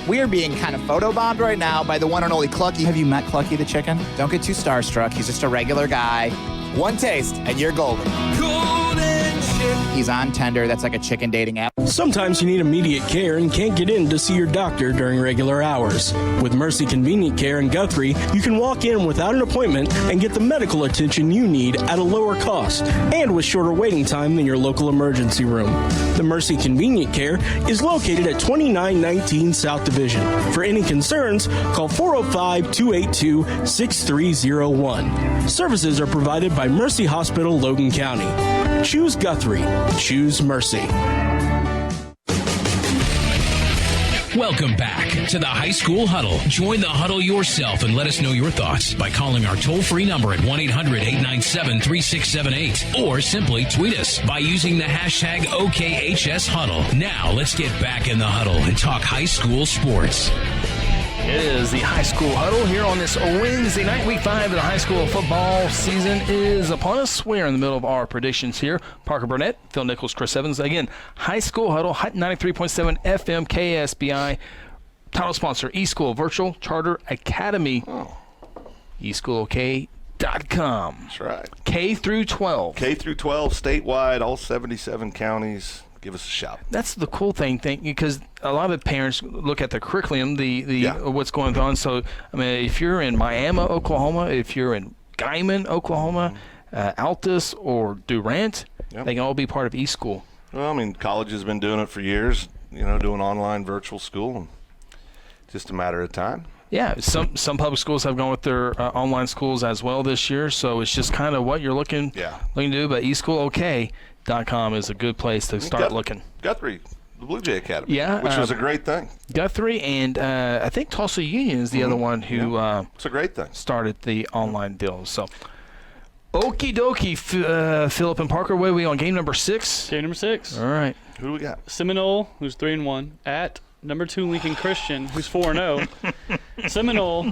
We are being kind of photobombed right now by the one and only Clucky. Have you met Clucky the chicken? Don't get too starstruck. He's just a regular guy. One taste, and you're golden. Golden Chick. He's on Tender. That's like a chicken dating app. Sometimes you need immediate care and can't get in to see your doctor during regular hours. With Mercy Convenient Care in Guthrie, you can walk in without an appointment and get the medical attention you need at a lower cost and with shorter waiting time than your local emergency room. The Mercy Convenient Care is located at 2919 South Division. For any concerns, call 405-282-6301. Services are provided by Mercy Hospital, Logan County. Choose Guthrie. Choose Mercy. Welcome back to the High School Huddle. Join the huddle yourself and let us know your thoughts by calling our toll-free number at 1-800-897-3678 or simply tweet us by using the hashtag OKHSHuddle. Now let's get back in the huddle and talk high school sports. It is the High School Huddle here on this Wednesday night. Week 5 of the high school football season is upon us. We're in the middle of our predictions here. Parker Burnett, Phil Nichols, Chris Evans. Again, High School Huddle, 93.7 FM KSBI. Title sponsor, eSchool Virtual Charter Academy. eSchoolOK.com. That's right. K through 12. K through 12 statewide, all 77 counties. Give us a shout. That's the cool thing, because a lot of parents look at the curriculum, what's going on. So, I mean, if you're in Miami, Oklahoma, if you're in Guyman, Oklahoma, Altus, or Durant, they can all be part of eSchool. Well, I mean, college has been doing it for years, doing online virtual school. And just a matter of time. Yeah, some public schools have gone with their online schools as well this year, so it's just kind of what you're looking to do. But eSchoolOK.com is a good place to start looking. Guthrie, the Blue Jay Academy, which was a great thing. Guthrie and I think Tulsa Union is the other one who it's a great thing. Started the online deal. So, okie dokie, Philip and Parker, where are we on game number 6? Game number 6. All right. Who do we got? Seminole, who's 3-1, at number 2 Lincoln Christian, who's 4-0. Seminole,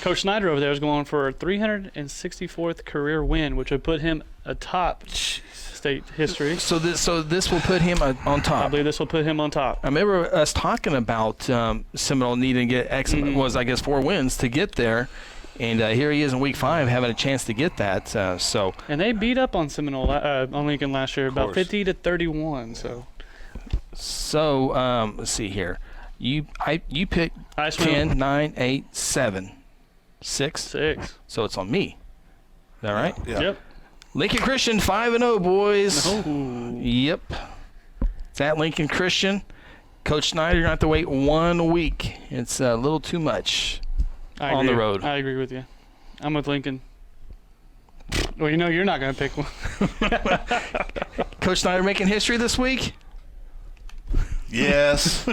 Coach Snyder over there is going for a 364th career win, which would put him atop state history. So this will put him on top. I believe this will put him on top. I remember us talking about Seminole needing to get X was 4 wins to get there, and here he is in week 5 having a chance to get that. And they beat up on Seminole on Lincoln last year about 50-31. So let's see here. You picked 10, 9, 8, 7, 6. So it's on me. Is that right? Yeah. Yep. Lincoln Christian 5-0, boys. Yep. It's at Lincoln Christian. Coach Snyder, you're going to have to wait 1 week. It's a little too much on the road. I agree with you. I'm with Lincoln. Well, you're not going to pick one. Coach Snyder making history this week? Yes.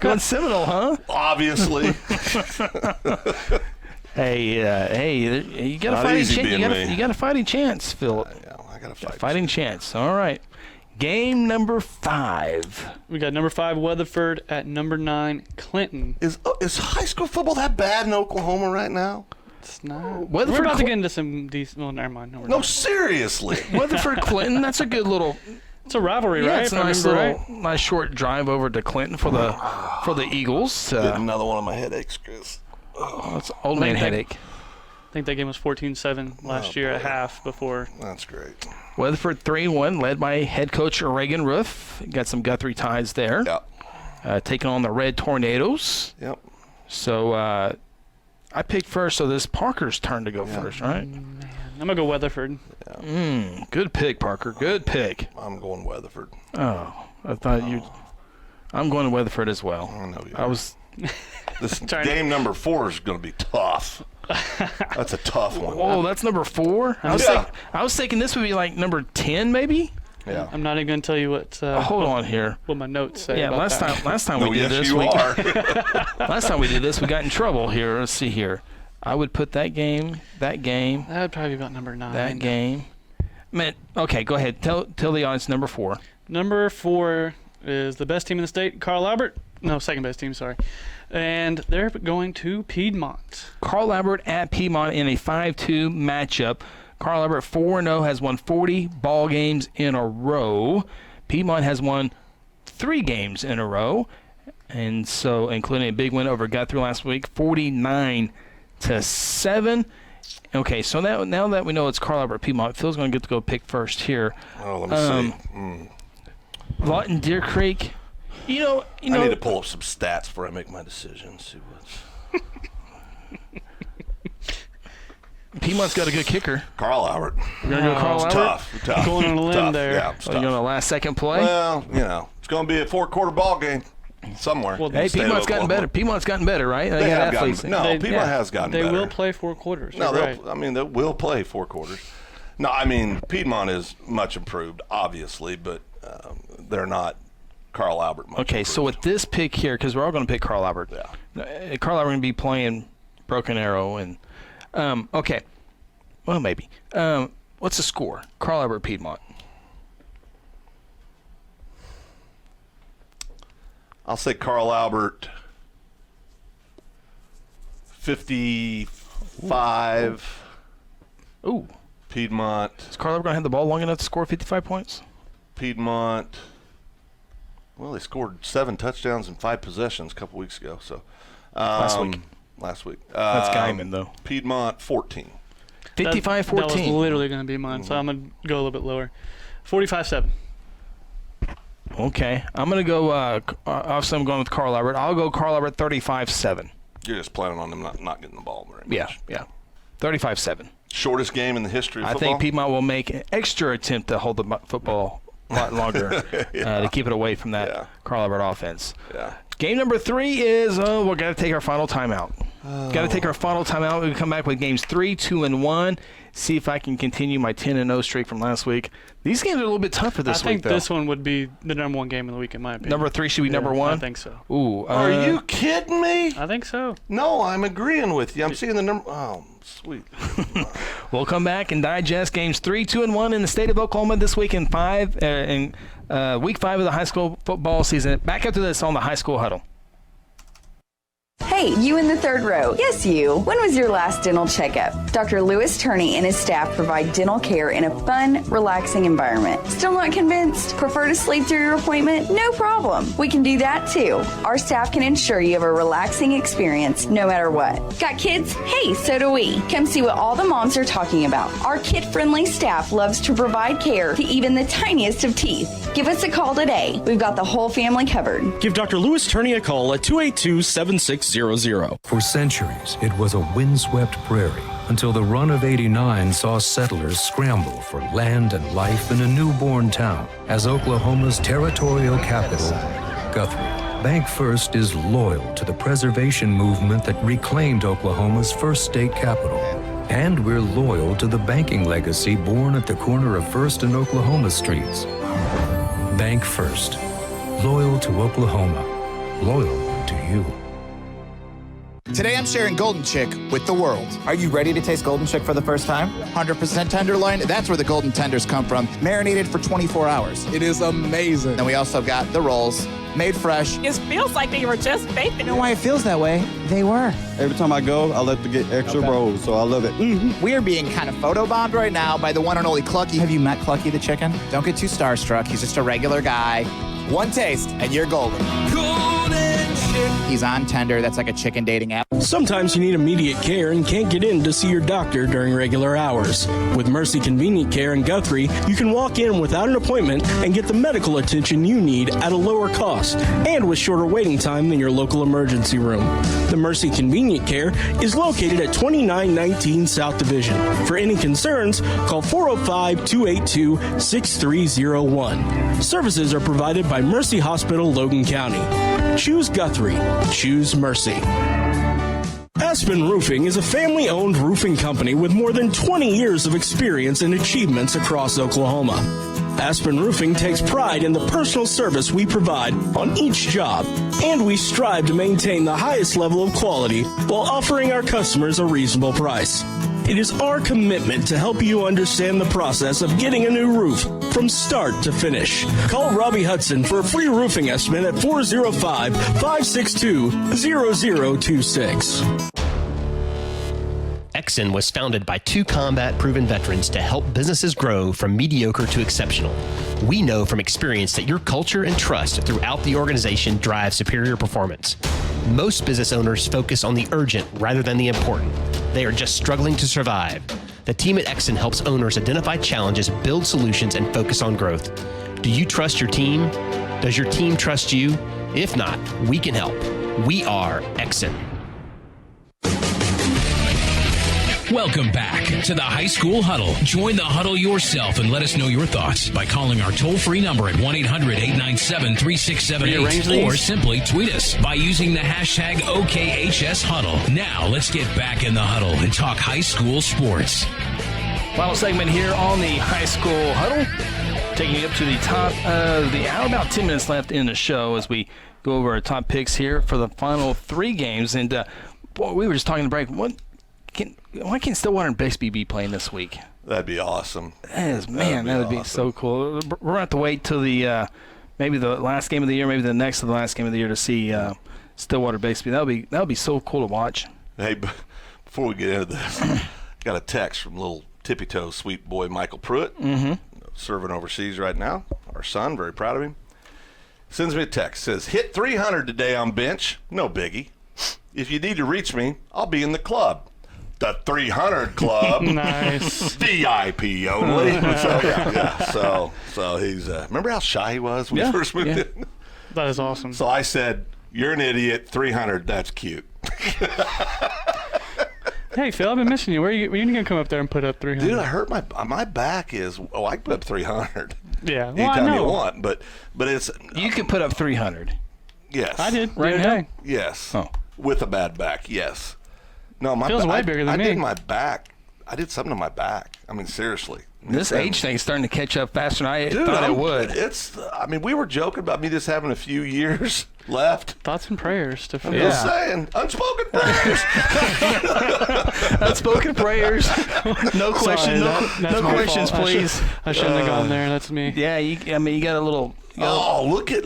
Going Seminole, huh? Obviously. Hey, you got a fighting chance. You got a fighting chance, Phil. I got a fighting chance. All right. Game number 5. We got number 5 Weatherford at number 9 Clinton. Is high school football that bad in Oklahoma right now? It's not. Weatherford We're about to get into some decent. Well, never mind. No, seriously. Weatherford Clinton. That's a good little. It's a rivalry, right? It's a nice short drive over to Clinton for the Eagles. Get another one of my headaches, Chris. It's an old man headache. I think that game was 14-7 last year at half before. That's great. Weatherford 3-1, led by head coach Reagan Roof. Got some Guthrie ties there. Yep. Taking on the Red Tornadoes. Yep. So I picked first, so this Parker's turn to go first, right? Man, I'm going to go Weatherford. Yeah. Good pick, Parker. Good pick. I'm going Weatherford. Oh, I thought you. I'm going to Weatherford as well. I know you. I was. This game number 4 is going to be tough. That's a tough one. Oh, that's number 4? I was thinking this would be like number 10, maybe. Yeah. I'm not even going to tell you what. Hold on here. What my notes say. Yeah, about last time we did this. Last time we did this, we got in trouble here. Let's see here. I would put that game. That would probably be about number 9. That game. Man, okay, go ahead. Tell the audience number 4. Number 4 is the best team in the state, Carl Albert. No, second best team, sorry. And they're going to Piedmont. Carl Albert at Piedmont in a 5-2 matchup. Carl Albert 4-0, has won 40 ball games in a row. Piedmont has won 3 games in a row, and so including a big win over Guthrie last week, 49-7. Okay, so now that we know it's Carl Albert Piedmont, Phil's going to get to go pick first here. Oh, let me see. Lawton Deer Creek. You know. I need to pull up some stats before I make my decision. See what's. Piedmont's got a good kicker. Carl Albert. You're going to go Carl Albert? Tough. Going on a limb there. Yeah, you going to last-second play? Well, it's going to be a 4-quarter ball game somewhere. Well, hey, Piedmont's gotten better. Piedmont's gotten better, right? They have gotten better. No, Piedmont has gotten better. They will play 4 quarters. No, right. they will play 4 quarters. No, I mean, Piedmont is much improved, obviously, but they're not Carl Albert much Okay, improved. so with this pick here, because we're all going to pick Carl Albert. Yeah. Carl Albert going to be playing Broken Arrow. And okay. Well, maybe. What's the score? Carl Albert Piedmont. I'll say Carl Albert 55. Ooh. Piedmont. Is Carl Albert going to have the ball long enough to score 55 points? Piedmont. Well, they scored 7 touchdowns in 5 possessions a couple weeks ago. So last week. That's Guyman, though. Piedmont 14. 55-14. That was literally going to be mine, so I'm going to go a little bit lower. 45-7. Okay. I'm going to go, obviously I'm going with Carl Albert. I'll go Carl Albert 35-7. You're just planning on them not getting the ball very much. Yeah. 35-7. Shortest game in the history of football? I think Piedmont will make an extra attempt to hold the football a lot longer to keep it away from that Carl Albert offense. Yeah. Game number 3 is, we're going to take our final timeout. Got to take our final timeout. We'll come back with games 3, 2, and 1. See if I can continue my 10-0 streak from last week. These games are a little bit tougher this week, though. I think this one would be the number 1 game of the week, in my opinion. Number 3 should be number 1? I think so. Ooh. Are you kidding me? I think so. No, I'm agreeing with you. I'm seeing the number. Oh, sweet. We'll come back and digest games 3, 2, and 1 in the state of Oklahoma this week in week 5 of the high school football season. Back after this on the High School Huddle. Hey, you in the third row. Yes, you. When was your last dental checkup? Dr. Louis Turney and his staff provide dental care in a fun, relaxing environment. Still not convinced? Prefer to sleep through your appointment? No problem. We can do that too. Our staff can ensure you have a relaxing experience no matter what. Got kids? Hey, so do we. Come see what all the moms are talking about. Our kid-friendly staff loves to provide care to even the tiniest of teeth. Give us a call today. We've got the whole family covered. Give Dr. Louis Turney a call at 282-7600. For centuries, it was a windswept prairie until the run of '89 saw settlers scramble for land and life in a newborn town as Oklahoma's territorial capital, Guthrie. Bank First is loyal to the preservation movement that reclaimed Oklahoma's first state capital. And we're loyal to the banking legacy born at the corner of First and Oklahoma streets. Bank First. Loyal to Oklahoma. Loyal to you. Today I'm sharing Golden Chick with the world. Are you ready to taste Golden Chick for the first time? 100% tenderloin, that's where the golden tenders come from, marinated for 24 hours. It is amazing. Then we also got the rolls, made fresh. It feels like they were just baked. You know why it feels that way? They were. Every time I go, I like to get extra rolls, so I love it. We are being kind of photobombed right now by the one and only Clucky. Have you met Clucky the chicken? Don't get too starstruck. He's just a regular guy. One taste, and you're golden. Golden Chick. He's on Tender. That's like a chicken dating app. Sometimes you need immediate care and can't get in to see your doctor during regular hours. With Mercy Convenient Care in Guthrie, you can walk in without an appointment and get the medical attention you need at a lower cost and with shorter waiting time than your local emergency room. The Mercy Convenient Care is located at 2919 South Division. For any concerns, call 405-282-6301. Services are provided by Mercy Hospital, Logan County. Choose Guthrie. Choose Mercy. Aspen Roofing is a family-owned roofing company with more than 20 years of experience and achievements across Oklahoma. Aspen Roofing takes pride in the personal service we provide on each job, and we strive to maintain the highest level of quality while offering our customers a reasonable price. It is our commitment to help you understand the process of getting a new roof from start to finish. Call Robbie Hudson for a free roofing estimate at 405-562-0026. Exxon was founded by 2 combat-proven veterans to help businesses grow from mediocre to exceptional. We know from experience that your culture and trust throughout the organization drive superior performance. Most business owners focus on the urgent rather than the important. They are just struggling to survive. The team at Exxon helps owners identify challenges, build solutions, and focus on growth. Do you trust your team? Does your team trust you? If not, we can help. We are Exxon. Welcome back to the High School Huddle. Join the huddle yourself and let us know your thoughts by calling our toll-free number at 1-800-897-3678 or simply tweet us by using the hashtag OKHSHuddle. Now let's get back in the huddle and talk high school sports. Final segment here on the High School Huddle. Taking you up to the top of the hour. About 10 minutes left in the show as we go over our top picks here for the final 3 games. And, boy, we were just talking to break. Why can't Stillwater and Bixby be playing this week? That'd be awesome. That would be so cool. We're going to have to wait till the maybe the last game of the year, maybe the next to the last game of the year to see Stillwater Bixby. That'll be so cool to watch. Hey, before we get into this, got a text from little tippy-toe sweet boy Michael Pruitt, serving overseas right now. Our son, very proud of him. Sends me a text, says, hit 300 today on bench. No biggie. If you need to reach me, I'll be in the club. The 300 Club. Nice. VIP only. So he's, remember how shy he was when he first moved in? That is awesome. So I said, you're an idiot, 300, that's cute. Hey, Phil, I've been missing you. When are you going to come up there and put up 300? Dude, I hurt my back is, I can put up 300. Yeah, well, anytime you want, but it's. You can put up 300. Yes. I did. Right now? Yes. Oh. With a bad back, yes. No, my Feels way bigger than me. I did my back. I did something to my back. I mean, seriously. This age thing's starting to catch up faster than I thought it would. We were joking about me just having a few years left. Thoughts and prayers to Phil. I'm just saying, unspoken prayers. Unspoken prayers. No questions. No questions, fault. please. I shouldn't have gone there. That's me. Yeah, you got a little. Look at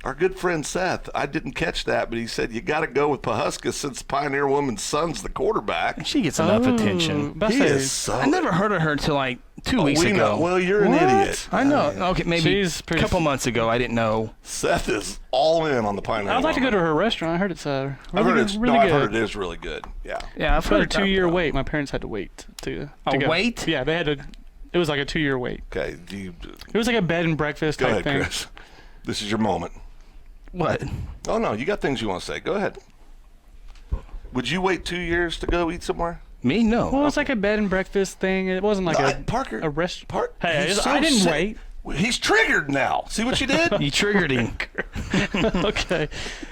our good friend Seth. I didn't catch that, but he said you got to go with Pahuska since Pioneer Woman's son's the quarterback. She gets enough attention. I never heard of her until like 2 weeks ago. Know. Well, you're an idiot. I know. Okay, maybe a couple months ago. I didn't know. Seth is all in on the Pioneer. I'd like to go to her restaurant. I heard it's really I've heard good. it is really good. Yeah. Yeah, I've heard a 2-year wait. My parents had to wait to go. Wait? Yeah, they had to. It was like a 2-year wait. Okay. It was like a bed and breakfast type thing. Chris. This is your moment. What? Oh, no, you got things you want to say. Go ahead. Would you wait 2 years to go eat somewhere? Me? No. Well, it was like a bed and breakfast thing. It wasn't like a restaurant. Hey, I didn't wait. He's triggered now. See what you did? You triggered him. Okay.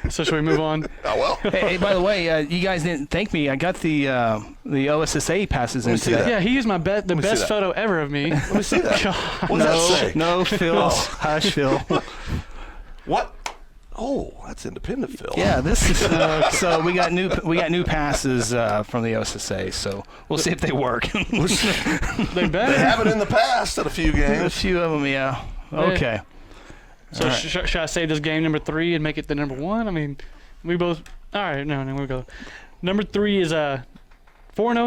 So should we move on? Oh, well. Hey, by the way, you guys didn't thank me. I got the OSSA passes in today. Yeah, he used the best photo ever of me. Let me see that. What does that say? No, Phil. Hush, Phil. What? Oh, that's independent, Phil. Yeah, this is so we got new passes from the OSSA, so we'll see if they work. They better. They have it in the past at a few games. A few of them, yeah. Okay. So right. Should I say this game number 3 and make it the number 1? I mean, we both. All right, no, we'll go. Number 3 is 4-0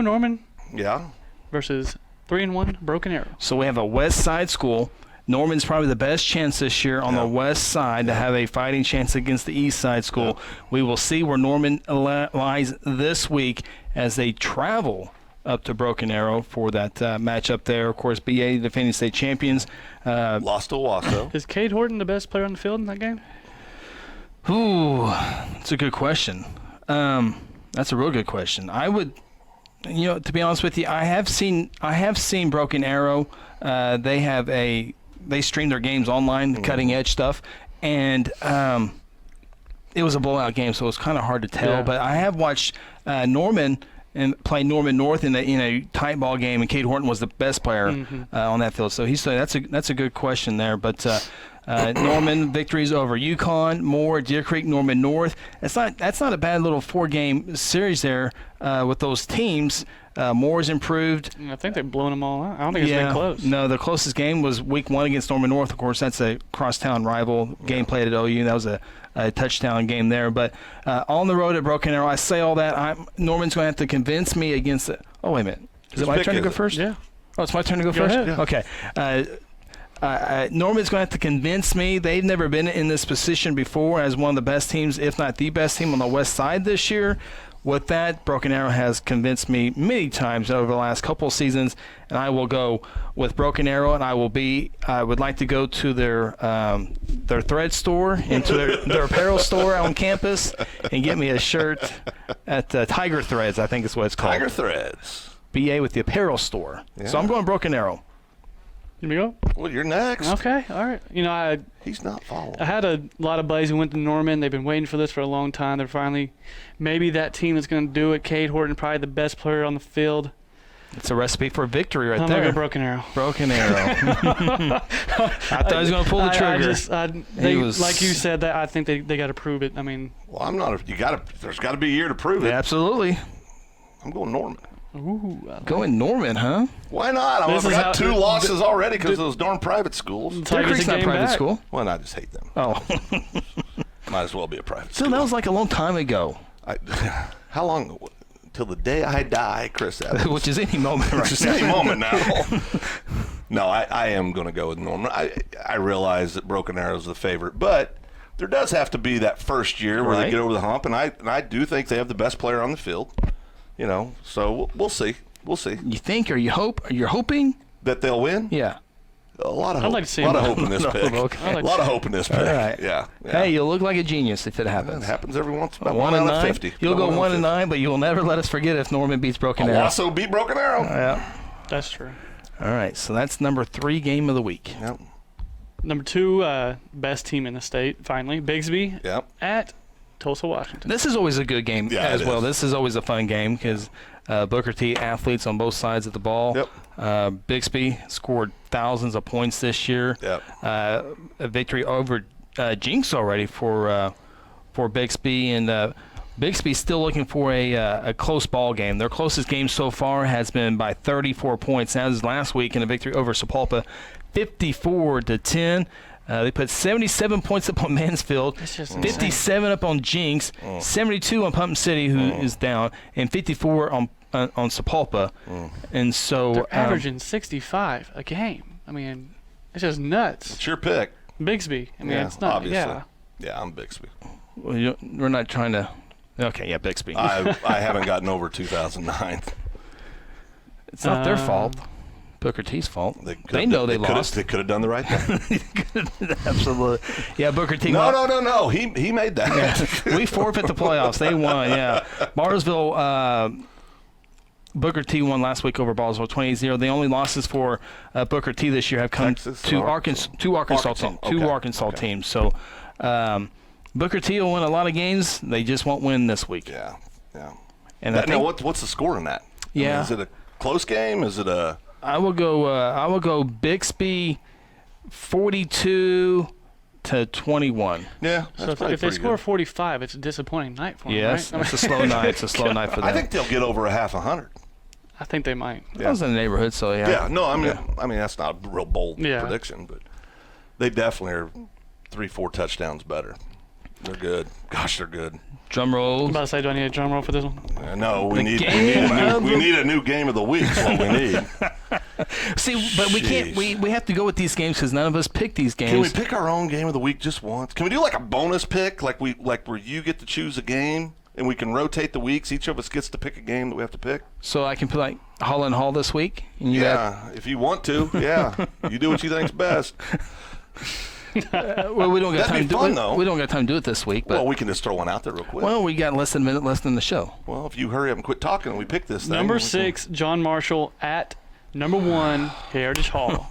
Norman. Yeah. Versus 3-1 Broken Arrow. So we have a West Side school. Norman's probably the best chance this year on the west side to have a fighting chance against the east side school. We will see where Norman lies this week as they travel up to Broken Arrow for that matchup there. Of course, BA defending state champions. Lost to Wasso. Is Cade Horton the best player on the field in that game? Ooh, that's a good question. That's a real good question. I would, to be honest with you, I have seen Broken Arrow. They stream their games online, cutting edge stuff, and it was a blowout game, so it was kind of hard to tell. Yeah. But I have watched Norman and play Norman North in a tight ball game, and Cade Horton was the best player on that field. So that's a good question there. But Norman victories over UConn, Moore, Deer Creek, Norman North. That's not a bad little 4-game series there with those teams. Moore's improved. I think they've blown them all out. I don't think it's been close. No, the closest game was week 1 against Norman North. Of course, that's a crosstown rival game played at OU. That was a touchdown game there. But on the road at Broken Arrow, I say all that. Norman's going to have to convince me against it. Oh, wait a minute. Is it my turn to go first? Yeah. Oh, it's my turn to go Go first? ahead. Okay. Norman's going to have to convince me. They've never been in this position before as one of the best teams, if not the best team on the west side this year. With that, Broken Arrow has convinced me many times over the last couple of seasons, and I will go with Broken Arrow, and I would like to go to their thread store, into their apparel store on campus, and get me a shirt at Tiger Threads, I think is what it's called. Tiger Threads. BA with the apparel store. Yeah. So I'm going Broken Arrow. Here we go. Well, you're next. Okay, all right. He's not following. I had a lot of buddies who went to Norman. They've been waiting for this for a long time. They're finally, maybe that team is going to do it. Cade Horton, probably the best player on the field. It's a recipe for victory right I'm there. going to go Broken Arrow. Broken Arrow. I thought he was going to pull the trigger. Like you said, that I think they got to prove it. I mean, well, I'm not. There's got to be a year to prove it. Yeah, absolutely. I'm going Norman. Ooh, going Norman, huh? Why not? I've got 2 losses already because of those darn private schools. Deer Creek's not a private school. Well, I just hate them. Oh. Might as well be a private school. So that was like a long time ago. How long? Till the day I die, Chris Evans. Which is any moment right now. Which is any moment now. No, I am going to go with Norman. I realize that Broken Arrow is the favorite, but there does have to be that first year where they get over the hump, and I do think they have the best player on the field. So we'll see. We'll see. You think, or you're hoping that they'll win? Yeah. A lot of hope. I'd like to see a lot of hope in this pick. Okay. A lot of hope in this pick. All right. Yeah. Hey, you'll look like a genius if it happens. It happens every once in a while. 1 and 9. 50. You'll go 1 and 9, but you will never let us forget if Norman beats Broken Arrow. I'll also beat Broken Arrow. Yeah. That's true. All right, so that's number 3 game of the week. Yep. Number 2, best team in the state, finally, Bigsby at Tulsa, Washington. This is always a good game as well. Is. This is always a fun game because Booker T athletes on both sides of the ball. Yep. Bixby scored thousands of points this year. Yep. A victory over Jinx already for Bixby, and Bixby's still looking for a close ball game. Their closest game so far has been by 34 points. That was last week in a victory over Sapulpa, 54-10. They put 77 points up on Mansfield, 57 up on Jinx, 72 on Pumpkin City, who is down, and 54 on Sapulpa. And so they're averaging 65 a game. I mean, it's just nuts. It's your pick. Bigsby. I mean, it's not. Obviously. Yeah, I'm Bixby. Well, we're not trying to. Okay, yeah, Bixby. I haven't gotten over 2009. It's not their fault. Booker T's fault. They know they lost. They could have done the right thing. Absolutely. Yeah, Booker T. No. He made that. Yeah. We forfeit the playoffs. They won, yeah. Bartlesville, Booker T won last week over Bartlesville 28-0. The only losses for Booker T this year have come to Arkansas teams. So Booker T will win a lot of games. They just won't win this week. Yeah. And what's the score in that? Yeah. I mean, is it a close game? Is it a? I will go Bixby 42-21. Yeah. So if they score 45, it's a disappointing night for them. Yes, right? it's a slow night. It's a slow night for them. I think they'll get over a half 100. I think they might. Yeah. I was in the neighborhood, so yeah. Yeah. No, I mean that's not a real bold prediction, but they definitely are 3-4 touchdowns better. They're good. Gosh, they're good. Drum roll. I'm about to say, do I need a drum roll for this one? No, we need a new game of the week. Is what we need. See, but we can't. We have to go with these games because none of us pick these games. Can we pick our own game of the week just once? Can we do like a bonus pick, like where you get to choose a game and we can rotate the weeks? Each of us gets to pick a game that we have to pick. So I can put like Hall and Hall this week. And if you want to. Yeah, you do what you think's best. Well, we don't got time. We don't got time to do it this week. But we can just throw one out there real quick. Well, we got less than a minute left in the show. Well, if you hurry up and quit talking, we pick this thing. Number 6, John Marshall at number 1, Heritage Hall.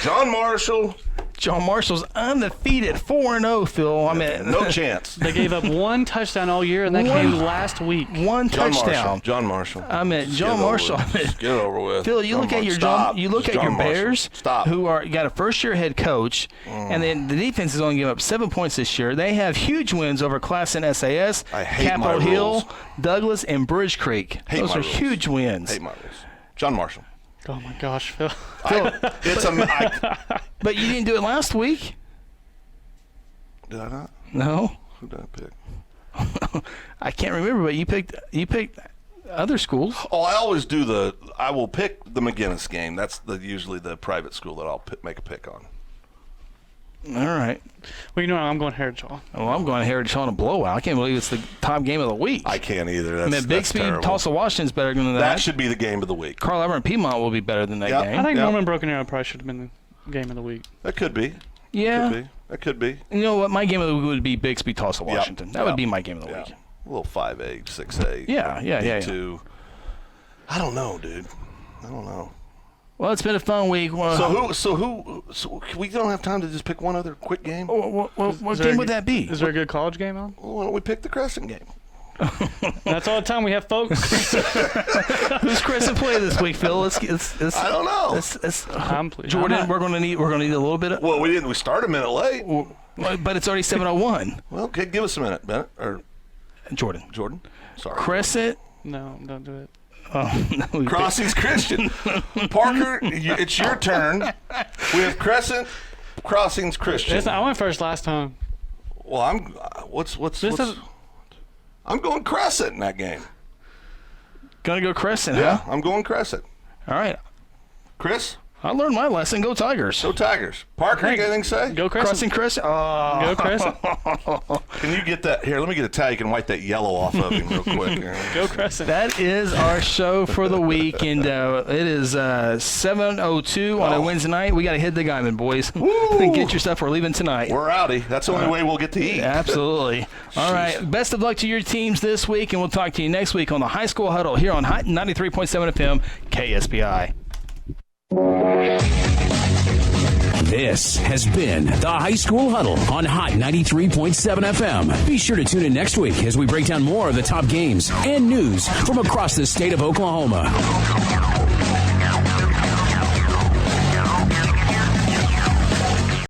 John Marshall. John Marshall's undefeated 4-0, Phil. I mean, no chance. They gave up one touchdown all year, and that came last week. One touchdown. John Marshall. I mean, John Marshall. Get over with. Phil, you look at your Bears, Stop. who got a first-year head coach, and then the defense has only given up 7 points this year. They have huge wins over Classen SAS, Capitol Hill, Douglas, and Bridge Creek. Those are huge wins. Hate my rules. John Marshall. Oh my gosh, Phil. But you didn't do it last week. Did I not? No. Who did I pick? I can't remember, but you picked other schools. Oh, I always do I will pick the McGinnis game. That's usually the private school that I'll make a pick on. All right. Well, you know what? I'm going Heritage Hall. Oh, I'm going Heritage Hall in a blowout. I can't believe it's the top game of the week. I can't either. Bixby, Tulsa, Washington's better than that. That should be the game of the week. Carl Albert and Piedmont will be better than that game. I think Norman Broken Arrow probably should have been the game of the week. That could be. Yeah. That could be. You know what? My game of the week would be Bixby, Tulsa, Washington. That would be my game of the week. A little 5A, 6A. Yeah. 2. I don't know, dude. I don't know. Well, it's been a fun week. So we don't have time to just pick one other quick game? What game would that be? Is there a good college game on? Well, why don't we pick the Crescent game? That's all the time we have, folks. Who's Crescent play this week, Phil? I don't know. Jordan, we're going to need a little bit of. Well, we start a minute late. But it's already 7:01. Well, okay, give us a minute, Bennett or Jordan. Sorry. Crescent. No, don't do it. No, Crossings Christian. Parker, it's your turn. We have Crescent, Crossings Christian. I went first last time. Well, I'm going Crescent in that game. Gonna go Crescent, yeah, huh? I'm going Crescent. All right. Chris? I learned my lesson. Go Tigers. Go Tigers. Parker, you got anything to say? Go Crescent. Crescent. Go Crescent. Can you get that? Here, let me get a towel. You can wipe that yellow off of him real quick. Go Crescent. That is our show for the week, and it is 7:02 on a Wednesday night. We got to hit the Guyman, boys. Get your stuff. We're leaving tonight. We're outie. That's the only way we'll get to eat. Absolutely. All right. Best of luck to your teams this week, and we'll talk to you next week on the High School Huddle here on 93.7 FM KSPI. This has been the High School Huddle on Hot 93.7 FM. Be sure to tune in next week as we break down more of the top games and news from across the state of Oklahoma.